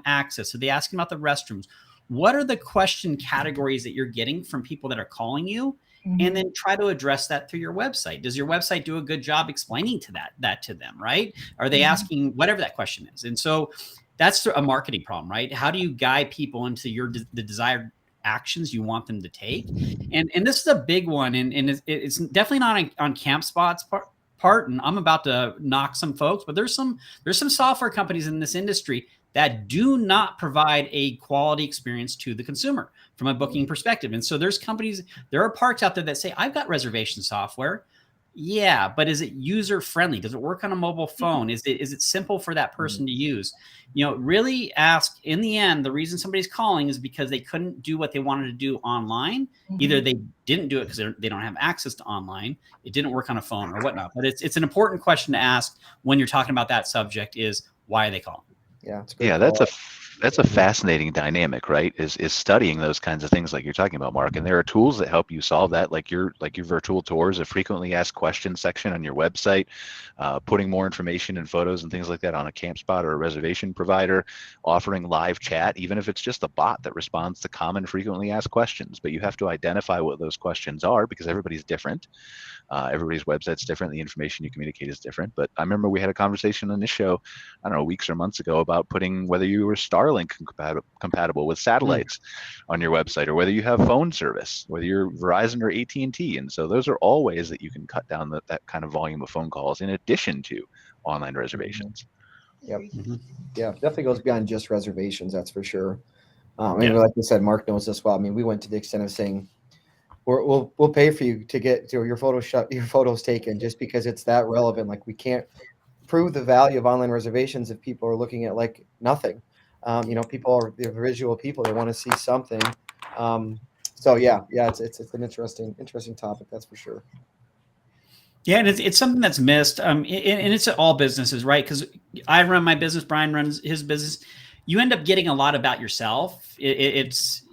access? Are they asking about the restrooms? What are the question categories that you're getting from people that are calling you? Mm-hmm. And then try to address that through your website. Does your website do a good job explaining that to them, right? Are they asking whatever that question is? And so that's a marketing problem, right? How do you guide people into the desired actions you want them to take? And this is a big one. And it's definitely not on Campspot's part, and I'm about to knock some folks, but there's some software companies in this industry that do not provide a quality experience to the consumer from a booking perspective. And so there are parks out there that say, I've got reservation software. Yeah, but is it user friendly? Does it work on a mobile phone? Is it simple for that person to use? Really ask. In the end, the reason somebody's calling is because they couldn't do what they wanted to do online. Mm-hmm. Either they didn't do it because they don't have access to online. It didn't work on a phone or whatnot. But it's an important question to ask when you're talking about that subject: is why are they calling? Yeah, that's a fascinating dynamic, right? Is studying those kinds of things like you're talking about, Mark. And there are tools that help you solve that, like your virtual tours, a frequently asked questions section on your website, putting more information and photos and things like that on a Campspot or a reservation provider, offering live chat, even if it's just a bot that responds to common frequently asked questions. But you have to identify what those questions are, because everybody's different. Everybody's website's different. The information you communicate is different. But I remember we had a conversation on this show, I don't know, weeks or months ago, about putting whether you were Starlink compatible with satellites on your website, or whether you have phone service, whether you're Verizon or AT&T. And so those are all ways that you can cut down that kind of volume of phone calls in addition to online reservations. Yep. Yeah, definitely goes beyond just reservations, that's for sure. And like you said, Mark knows this well. I mean, we went to the extent of saying, we'll pay for you to get your photos taken, just because it's that relevant. Like, we can't prove the value of online reservations if people are looking at like nothing. They're visual people. They want to see something. So it's an interesting topic, that's for sure. Yeah, and it's something that's missed. And it's all businesses, right? Because I run my business, Brian runs his business. You end up getting a lot about yourself. It's,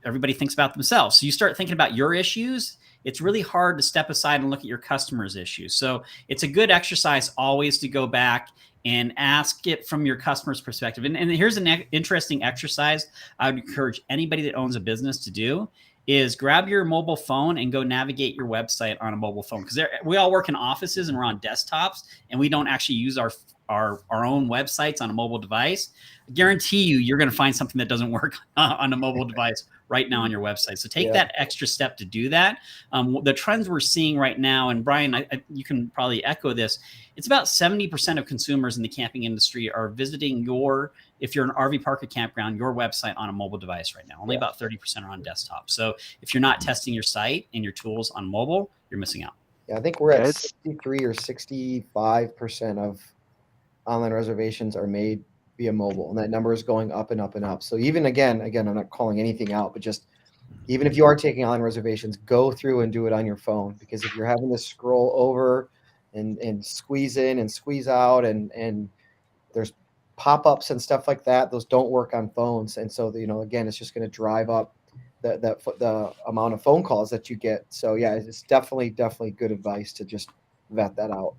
everybody thinks about themselves. So you start thinking about your issues. It's really hard to step aside and look at your customers' issues. So it's a good exercise always to go back and ask it from your customer's perspective. And here's an interesting exercise I would encourage anybody that owns a business to do is grab your mobile phone and go navigate your website on a mobile phone. Because we all work in offices and we're on desktops and we don't actually use our own websites on a mobile device. I guarantee you're going to find something that doesn't work on a mobile device right now on your website. So take that extra step to do that. The trends we're seeing right now, and Brian, you can probably echo this, it's about 70% of consumers in the camping industry are visiting if you're an RV park or campground, your website on a mobile device right now. Only about 30% are on desktop. So if you're not testing your site and your tools on mobile, you're missing out. Yeah, I think we're at 63 or 65% of online reservations are made via mobile, and that number is going up and up and up. So even again, I'm not calling anything out, but just even if you are taking online reservations, go through and do it on your phone, because if you're having to scroll over and squeeze in and squeeze out and there's pop-ups and stuff like that, those don't work on phones. And so, again, it's just going to drive up the amount of phone calls that you get. So yeah, it's definitely good advice to just vet that out.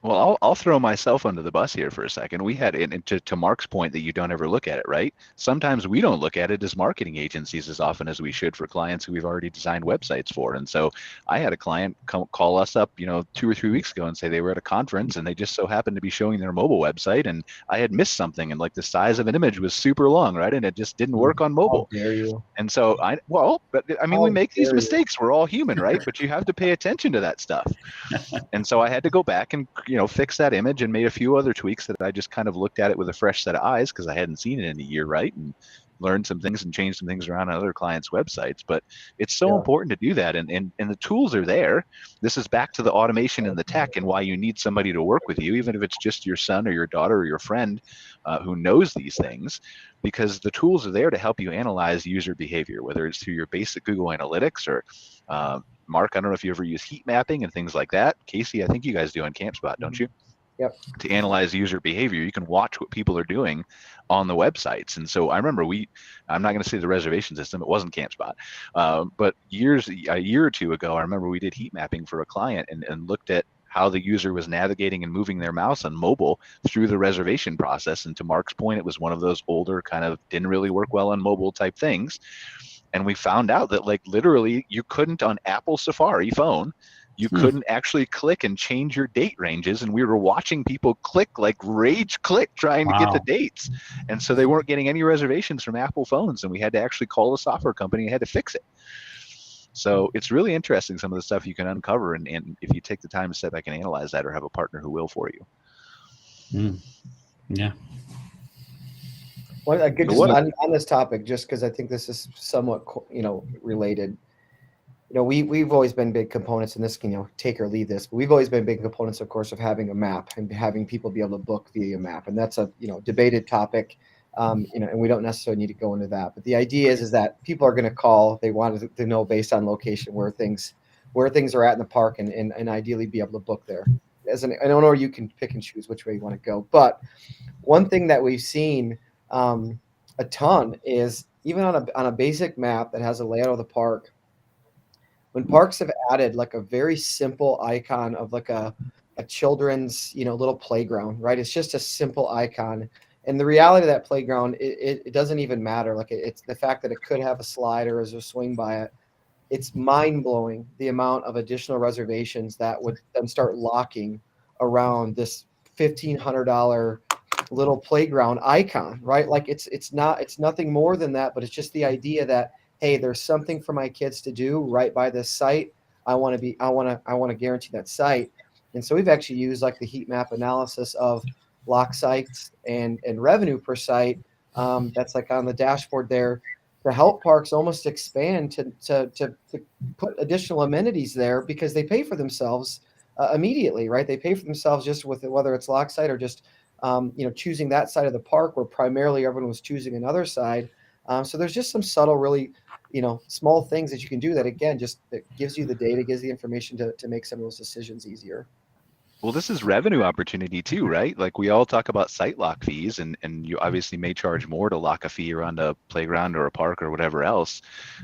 Well, I'll throw myself under the bus here for a second. We had, and to Mark's point that you don't ever look at it, right? Sometimes we don't look at it as marketing agencies as often as we should for clients who we've already designed websites for. And so I had a client call us up, 2 or 3 weeks ago and say they were at a conference and they just so happened to be showing their mobile website, and I had missed something, and like the size of an image was super long, right? And it just didn't work on mobile. How dare you? And so we make these mistakes. We're all human, right? But you have to pay attention to that stuff. And so I had to go back and fix that image and made a few other tweaks that I just kind of looked at it with a fresh set of eyes because I hadn't seen it in a year, right? And learned some things and changed some things around on other clients' websites. But it's so important to do that. And the tools are there. This is back to the automation and the tech and why you need somebody to work with you, even if it's just your son or your daughter or your friend who knows these things, because the tools are there to help you analyze user behavior, whether it's through your basic Google Analytics or Mark, I don't know if you ever use heat mapping and things like that. Casey, I think you guys do on Campspot, don't you? Yep. To analyze user behavior, you can watch what people are doing on the websites. And so I remember I'm not going to say the reservation system, it wasn't Campspot, but a year or two ago, I remember we did heat mapping for a client and looked at how the user was navigating and moving their mouse on mobile through the reservation process. And to Mark's point, it was one of those older kind of didn't really work well on mobile type things. And we found out that literally you couldn't on Apple Safari phone, you couldn't actually click and change your date ranges. And we were watching people rage click trying to get the dates. And so they weren't getting any reservations from Apple phones. And we had to actually call the software company and had to fix it. So it's really interesting, some of the stuff you can uncover. And if you take the time to step back and analyze that or have a partner who will for you. Yeah. Well, on this topic, just because I think this is somewhat, related. We've always been big components in this, take or leave this, but we've always been big components, of course, of having a map and having people be able to book via a map. And that's a, debated topic, and we don't necessarily need to go into that. But the idea is that people are going to call, they want to know based on location where things are at in the park and ideally be able to book there. As an owner, you can pick and choose which way you want to go. But one thing that we've seen a ton is even on a basic map that has a layout of the park, when parks have added a very simple icon of a children's little playground, right? It's just a simple icon, and the reality of that playground, it doesn't even matter. It's the fact that it could have a slide or as a swing by it. It's mind-blowing the amount of additional reservations that would then start locking around this $1,500 little playground icon, right? It's nothing more than that, but it's just the idea that, hey, there's something for my kids to do right by this site. I want to guarantee that site. And so we've actually used the heat map analysis of lock sites and revenue per site. That's on the dashboard there to help parks almost expand to put additional amenities there, because they pay for themselves immediately, right? They pay for themselves just with whether it's lock site or just choosing that side of the park where primarily everyone was choosing another side. So there's just some subtle, really small things that you can do that, again, just that gives you the data, gives the information to make some of those decisions easier. Well, this is revenue opportunity too, right? Like we all talk about site lock fees, and you obviously may charge more to lock a fee around a playground or a park or whatever else.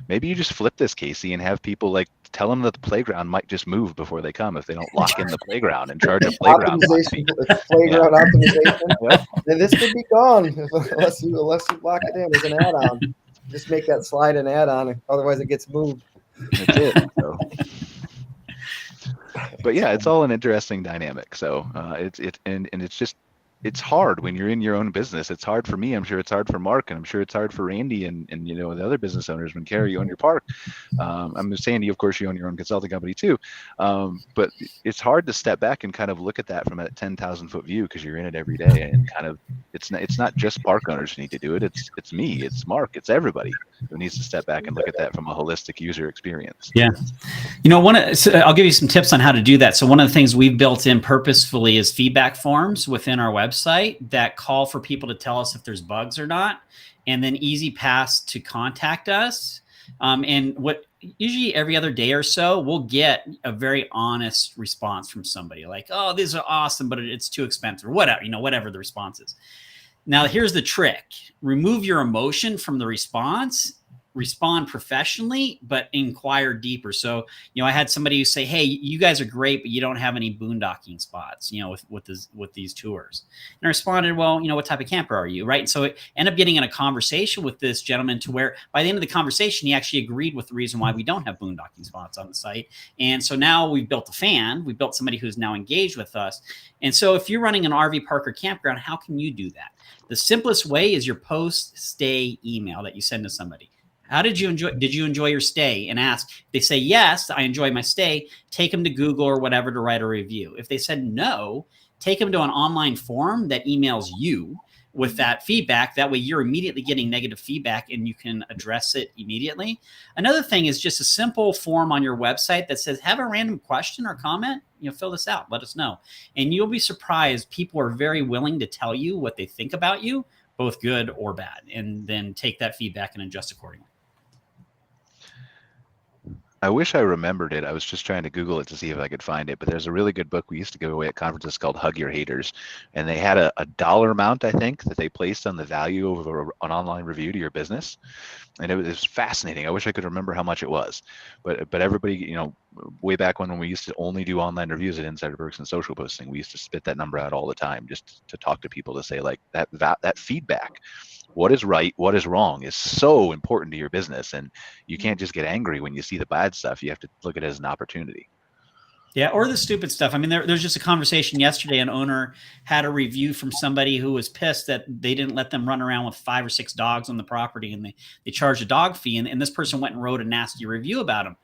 Maybe you just flip this, Casey, and have people like tell them that the playground might just move before they come if they don't lock in the playground and charge a playground optimization, playground optimization. Yep. And this could be gone unless you lock it in as an add-on. Just make that slide an add-on, otherwise it gets moved. That's it. So. But yeah, it's all an interesting dynamic. So it's hard when you're in your own business. It's hard for me. I'm sure it's hard for Mark, and I'm sure it's hard for Randy and the other business owners. When Cara, you own your park. I'm Sandy, of course, you own your own consulting company too. But it's hard to step back and kind of look at that from a 10,000 foot view because you're in it every day, and kind of it's not just park owners who need to do it. It's me, it's Mark, it's everybody who needs to step back and look at that from a holistic user experience. Yeah. I'll give you some tips on how to do that. So one of the things we've built in purposefully is feedback forms within our website that call for people to tell us if there's bugs or not, and then easy pass to contact us. And what usually every other day or so, we'll get a very honest response from somebody like, oh, these are awesome, but it's too expensive or whatever, whatever the response is. Now, here's the trick. Remove your emotion from the response, respond professionally, but inquire deeper. So, I had somebody who say, hey, you guys are great, but you don't have any boondocking spots, with these tours. And I responded, well, what type of camper are you? Right. And so it ended up getting in a conversation with this gentleman to where by the end of the conversation, he actually agreed with the reason why we don't have boondocking spots on the site. And so now we've built a fan, we've built somebody who's now engaged with us. And so if you're running an RV park or campground, how can you do that? The simplest way is your post-stay email that you send to somebody. How did you enjoy your stay? And ask. If they say, yes, I enjoyed my stay, take them to Google or whatever to write a review. If they said no, take them to an online form that emails you with that feedback. That way you're immediately getting negative feedback and you can address it immediately. Another thing is just a simple form on your website that says, have a random question or comment, fill this out, let us know. And you'll be surprised. People are very willing to tell you what they think about you, both good or bad, and then take that feedback and adjust accordingly. I wish I remembered it. I was just trying to Google it to see if I could find it, but there's a really good book we used to give away at conferences called Hug Your Haters. And they had a dollar amount, I think, that they placed on the value of an online review to your business. And it was fascinating. I wish I could remember how much it was, but everybody, way back when we used to only do online reviews at Insider Perks and social posting, we used to spit that number out all the time just to talk to people to say like that feedback. What is right, what is wrong is so important to your business, and you can't just get angry when you see the bad stuff. You have to look at it as an opportunity. Yeah, or the stupid stuff. I mean, there's just a conversation yesterday. An owner had a review from somebody who was pissed that they didn't let them run around with 5 or 6 dogs on the property, and they charged a dog fee, and this person went and wrote a nasty review about them.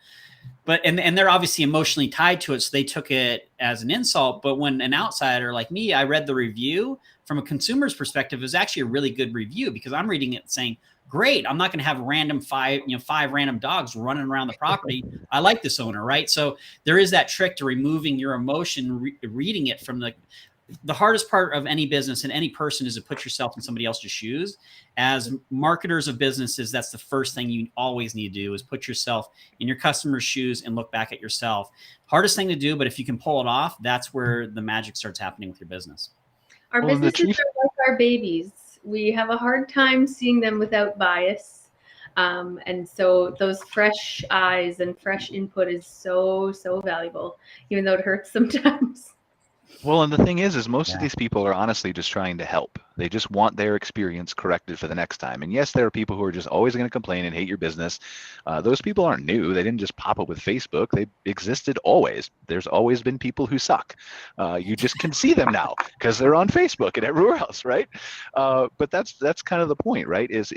But and they're obviously emotionally tied to it, so they took it as an insult. But when an outsider like me, I read the review from a consumer's perspective, it was actually a really good review because I'm reading it saying, great, I'm not going to have five random dogs running around the property. I like this owner, right? So there is that trick to removing your emotion, reading it from the hardest part of any business and any person is to put yourself in somebody else's shoes. As marketers of businesses, that's the first thing you always need to do is put yourself in your customer's shoes and look back at yourself. Hardest thing to do, but if you can pull it off, that's where the magic starts happening with your business. Our businesses are like our babies. We have a hard time seeing them without bias. And so those fresh eyes and fresh input is so, so valuable, even though it hurts sometimes. Well, and the thing is most of these people are honestly just trying to help. They just want their experience corrected for the next time. And yes, there are people who are just always going to complain and hate your business. Those people aren't new. They didn't just pop up with Facebook. They existed always. There's always been people who suck. You just can see them now because they're on Facebook and everywhere else, right? But that's kind of the point, right? Is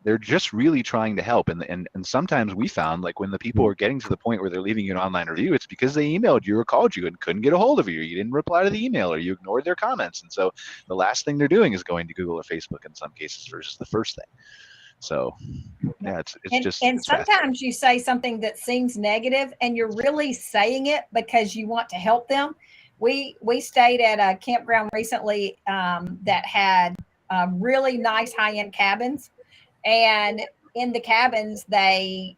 they're just really trying to help. And sometimes we found, like, when the people are getting to the point where they're leaving you an online review, it's because they emailed you or called you and couldn't get a hold of you. You didn't reply to the email or you ignored their comments. And so the last thing they're doing is going to Google or Facebook in some cases versus the first thing. So yeah, it's sometimes you say something that seems negative and you're really saying it because you want to help them. We stayed at a campground recently that had really nice high-end cabins. And in the cabins, they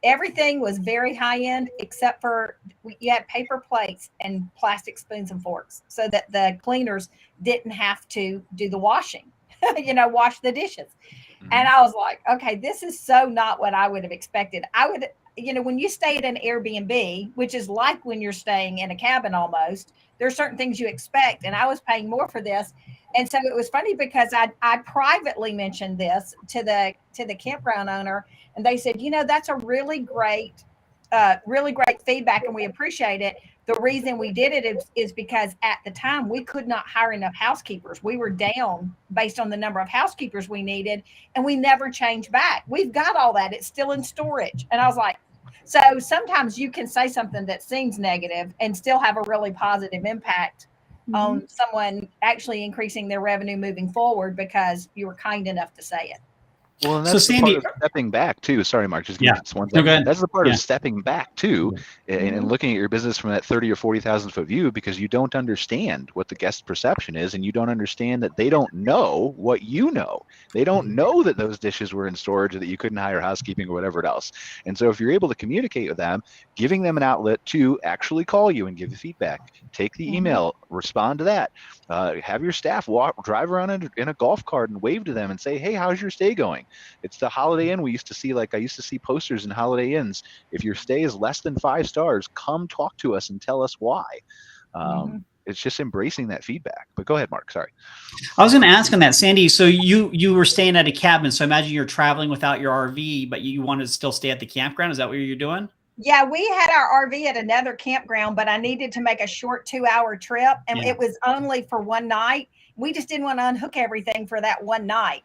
everything was very high end except for you had paper plates and plastic spoons and forks so that the cleaners didn't have to do the washing, wash the dishes. Mm-hmm. And I was like, okay, this is so not what I would have expected. I would, when you stay at an Airbnb, which is like when you're staying in a cabin almost, there are certain things you expect. And I was paying more for this. And so it was funny because I privately mentioned this to the campground owner, and they said, that's a really great feedback, and we appreciate it. The reason we did it is because at the time we could not hire enough housekeepers. We were down based on the number of housekeepers we needed, and we never changed back. We've got all that. It's still in storage. And I was like, so sometimes you can say something that seems negative and still have a really positive impact on someone actually increasing their revenue moving forward because you were kind enough to say it. Well, and that's the part of stepping back too. Sorry, Mark, just give me one second. That's the part of stepping back too, and looking at your business from that 30 or 40,000 foot view, because you don't understand what the guest perception is, and you don't understand that they don't know what you know. They don't know that those dishes were in storage, or that you couldn't hire housekeeping or whatever else. And so if you're able to communicate with them, giving them an outlet to actually call you and give you feedback, take the email, respond to that, have your staff drive around in a golf cart and wave to them and say, hey, how's your stay going? It's the Holiday Inn. I used to see posters in Holiday Inns. If your stay is less than 5 stars, come talk to us and tell us why. It's just embracing that feedback. But go ahead, Mark. Sorry. I was going to ask on that, Sandy. So you were staying at a cabin. So I imagine you're traveling without your RV, but you wanted to still stay at the campground. Is that what you're doing? Yeah, we had our RV at another campground, but I needed to make a short 2-hour trip, and it was only for one night. We just didn't want to unhook everything for that one night.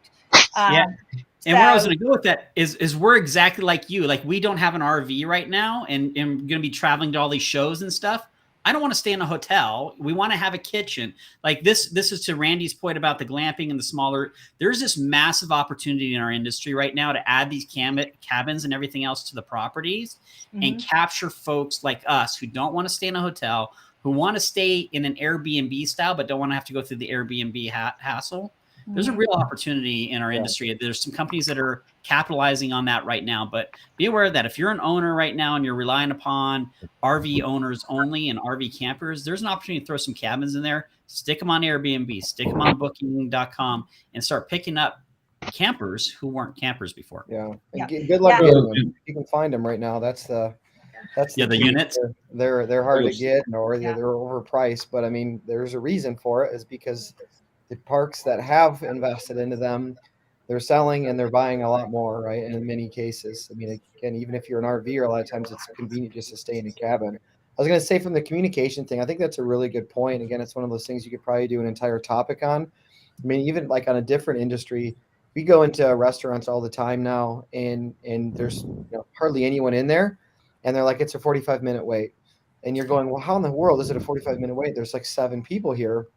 And where I was going to go with that is we're exactly like you. Like, we don't have an RV right now, and going to be traveling to all these shows and stuff. I don't want to stay in a hotel. We want to have a kitchen. Like this is to Randy's point about the glamping and the smaller. There's this massive opportunity in our industry right now to add these cabins and everything else to the properties and capture folks like us who don't want to stay in a hotel, who want to stay in an Airbnb style, but don't want to have to go through the Airbnb hassle. There's a real opportunity in our industry. There's some companies that are capitalizing on that right now, but be aware that if you're an owner right now and you're relying upon RV owners only and RV campers, there's an opportunity to throw some cabins in there, stick them on Airbnb, stick them on booking.com, and start picking up campers who weren't campers before. Good luck getting them. You can find them right now. That's the units. They're hard to get, or they're overpriced, but I mean, there's a reason for it, is because the parks that have invested into them, they're selling and they're buying a lot more, right? And in many cases, I mean, again, even if you're an RVer, a lot of times it's convenient just to stay in a cabin. I was going to say, from the communication thing, I think that's a really good point. Again, it's one of those things you could probably do an entire topic on. I mean, even like on a different industry, we go into restaurants all the time now, and there's hardly anyone in there, and they're like, it's a 45-minute wait. And you're going, well, how in the world is it a 45-minute wait? There's like 7 people here.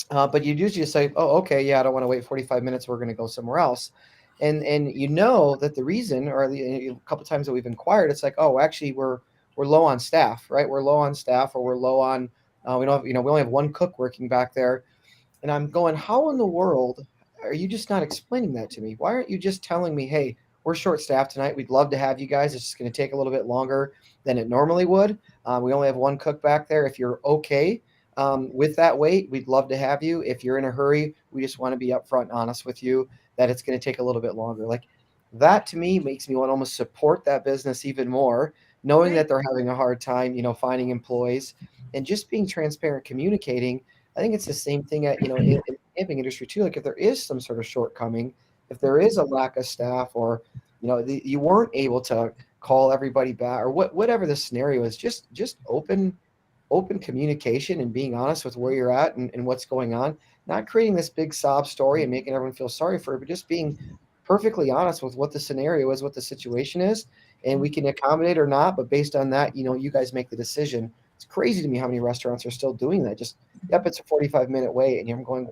But you usually just say, oh, okay, yeah, I don't want to wait 45 minutes. We're going to go somewhere else. And that the reason, or a couple of times that we've inquired, it's like, oh, actually, we're low on staff, right? We're low on staff, or we're low on, we only have one cook working back there. And I'm going, how in the world are you just not explaining that to me? Why aren't you just telling me, hey, we're short-staffed tonight. We'd love to have you guys. It's just going to take a little bit longer than it normally would. We only have one cook back there. If you're okay with that wait, we'd love to have you. If you're in a hurry, we just want to be upfront and honest with you that it's going to take a little bit longer. Like, that to me makes me want to almost support that business even more, knowing that they're having a hard time, finding employees, and just being transparent, communicating. I think it's the same thing in the camping industry too. Like, if there is some sort of shortcoming, if there is a lack of staff, or you weren't able to call everybody back, or whatever the scenario is, just open communication and being honest with where you're at and what's going on, not creating this big sob story and making everyone feel sorry for it, but just being perfectly honest with what the scenario is, what the situation is, and we can accommodate or not, but based on that, you guys make the decision. It's crazy to me how many restaurants are still doing that. Just, it's a 45-minute wait, and you're going,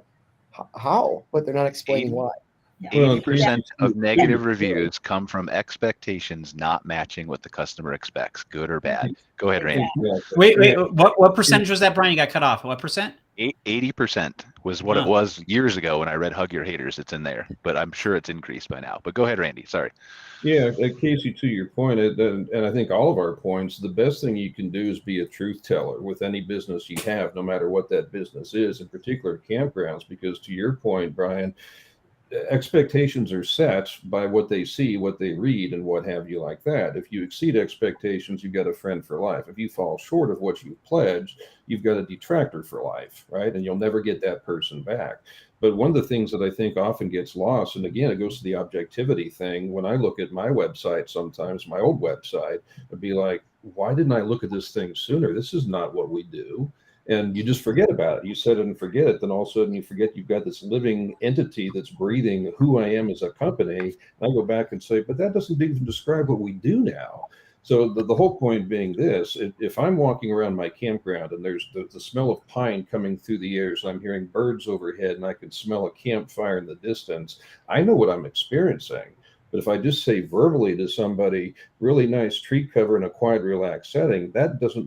how? But they're not explaining why. 80% of negative reviews come from expectations not matching what the customer expects, good or bad. Go ahead, Randy. Wait. What percentage was that, Brian? You got cut off. What percent? 80% was what it was years ago when I read Hug Your Haters. It's in there, but I'm sure it's increased by now. But go ahead, Randy. Sorry. Yeah, Casey, to your point, and I think all of our points, the best thing you can do is be a truth teller with any business you have, no matter what that business is, in particular campgrounds, because to your point, Brian, expectations are set by what they see, what they read, and what have you like that. If you exceed expectations, you've got a friend for life. If you fall short of what you've pledged, you've got a detractor for life, right? And you'll never get that person back. But one of the things that I think often gets lost, and again, it goes to the objectivity thing. When I look at my website, sometimes my old website, I'd be like, why didn't I look at this thing sooner? This is not what we do. And you just forget about it. You set it and forget it. Then all of a sudden you forget you've got this living entity that's breathing who I am as a company. And I go back and say, but that doesn't even describe what we do now. So the whole point being this, if I'm walking around my campground and there's the smell of pine coming through the air, so I'm hearing birds overhead and I can smell a campfire in the distance, I know what I'm experiencing. But if I just say verbally to somebody, really nice tree cover in a quiet, relaxed setting,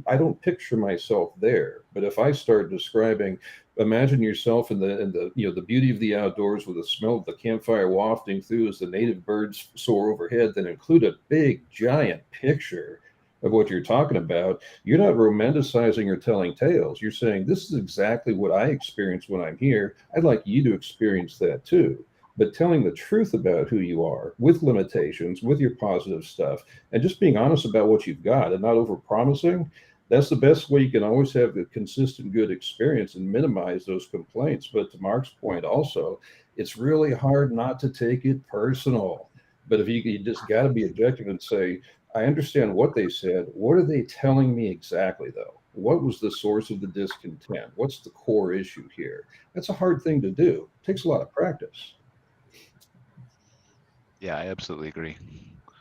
I don't picture myself there. But if I start describing, imagine yourself in the the beauty of the outdoors with the smell of the campfire wafting through as the native birds soar overhead, then include a big giant picture of what you're talking about, you're not romanticizing or telling tales. You're saying, this is exactly what I experience when I'm here. I'd like you to experience that too. But telling the truth about who you are with limitations, with your positive stuff, and just being honest about what you've got and not over-promising, that's the best way you can always have a consistent good experience and minimize those complaints. But to Mark's point also, it's really hard not to take it personal. But if you just got to be objective and say, I understand what they said. What are they telling me exactly, though? What was the source of the discontent? What's the core issue here? That's a hard thing to do. It takes a lot of practice. Yeah, I absolutely agree.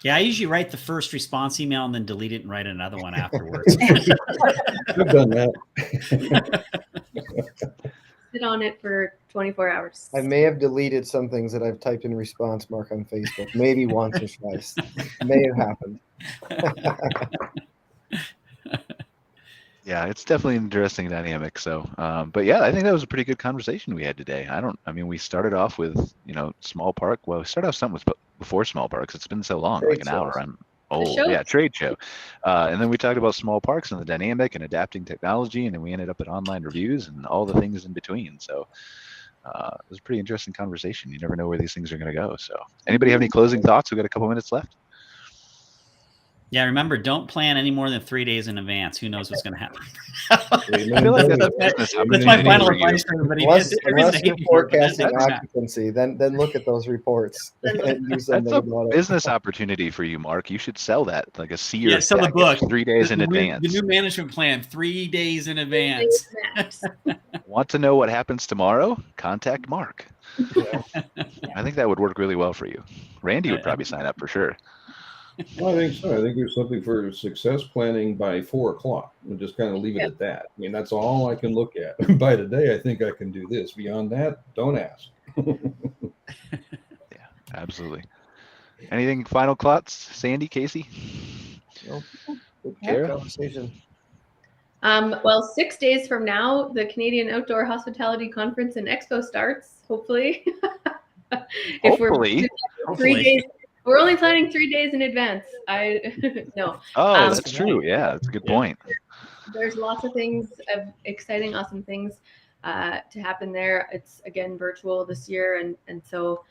Yeah, I usually write the first response email and then delete it and write another one afterwards. I've done that. Sit on it for 24 hours. I may have deleted some things that I've typed in response, Mark, on Facebook. Maybe once or twice. May have happened. Yeah, it's definitely an interesting dynamic. So, but yeah, I think that was a pretty good conversation we had today. We started off with, small park. Well, we started off something with before small parks. It's been so long, like an hour. I'm old. Yeah, trade show. And then we talked about small parks and the dynamic and adapting technology. And then we ended up at online reviews and all the things in between. So it was a pretty interesting conversation. You never know where these things are going to go. So anybody have any closing thoughts? We've got a couple minutes left. Yeah, remember, don't plan any more than 3 days in advance. Who knows what's going to happen? I feel like that's my final advice for everybody. Unless you're forecasting occupancy, then look at those reports. And use them. That's a business opportunity for you, Mark. You should sell that, like a seer. Sell the book 3 days in advance. The new management plan, 3 days in advance. Want to know what happens tomorrow? Contact Mark. Yeah. I think that would work really well for you. Randy would probably sign up for sure. Well, I think so. I think there's something for success planning by 4 o'clock. We'll just kind of leave it at that. I mean, that's all I can look at. By today, I think I can do this. Beyond that, don't ask. Yeah, absolutely. Anything final thoughts, Sandy, Casey? Nope. Good conversation. Well, 6 days from now, the Canadian Outdoor Hospitality Conference and Expo starts, hopefully. Hopefully. 3 days. We're only planning 3 days in advance. No. Oh, that's true. Yeah, that's a good point. There's lots of things, exciting, awesome things to happen there. It's, again, virtual this year. And so,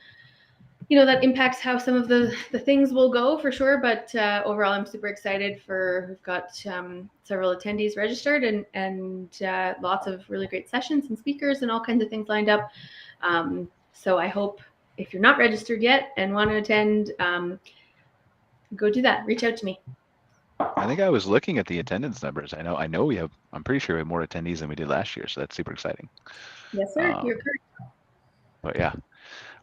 that impacts how some of the things will go for sure. But overall, I'm super excited we've got several attendees registered and lots of really great sessions and speakers and all kinds of things lined up. So I hope, if you're not registered yet and want to attend, go do that. Reach out to me. I think I was looking at the attendance numbers. I'm pretty sure we have more attendees than we did last year. So that's super exciting. Yes, sir. You're correct. But yeah.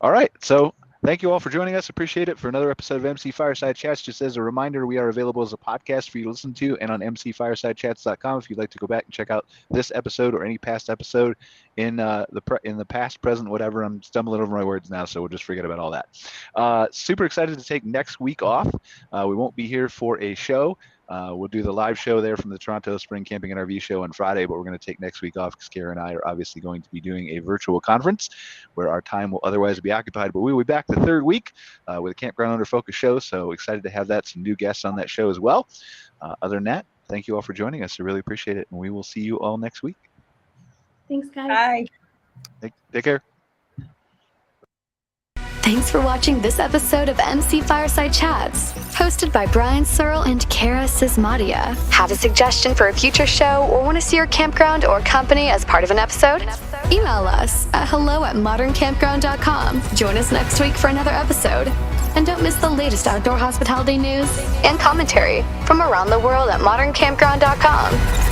All right. So thank you all for joining us. Appreciate it for another episode of MC Fireside Chats. Just as a reminder, we are available as a podcast for you to listen to and on mcfiresidechats.com if you'd like to go back and check out this episode or any past episode in the past, present, whatever. I'm stumbling over my words now, so we'll just forget about all that. Super excited to take next week off. We won't be here for a show. We'll do the live show there from the Toronto Spring Camping and RV Show on Friday, but we're going to take next week off because Cara and I are obviously going to be doing a virtual conference where our time will otherwise be occupied. But we will be back the third week with a Campground Owner Focus show. So excited to have that, some new guests on that show as well. Other than that, thank you all for joining us. I really appreciate it. And we will see you all next week. Thanks, guys. Bye. Take care. Thanks for watching this episode of MC Fireside Chats, hosted by Brian Searl and Cara Csizmadia. Have a suggestion for a future show or want to see your campground or company as part of an episode? Email us at hello@moderncampground.com. Join us next week for another episode. And don't miss the latest outdoor hospitality news and commentary from around the world at moderncampground.com.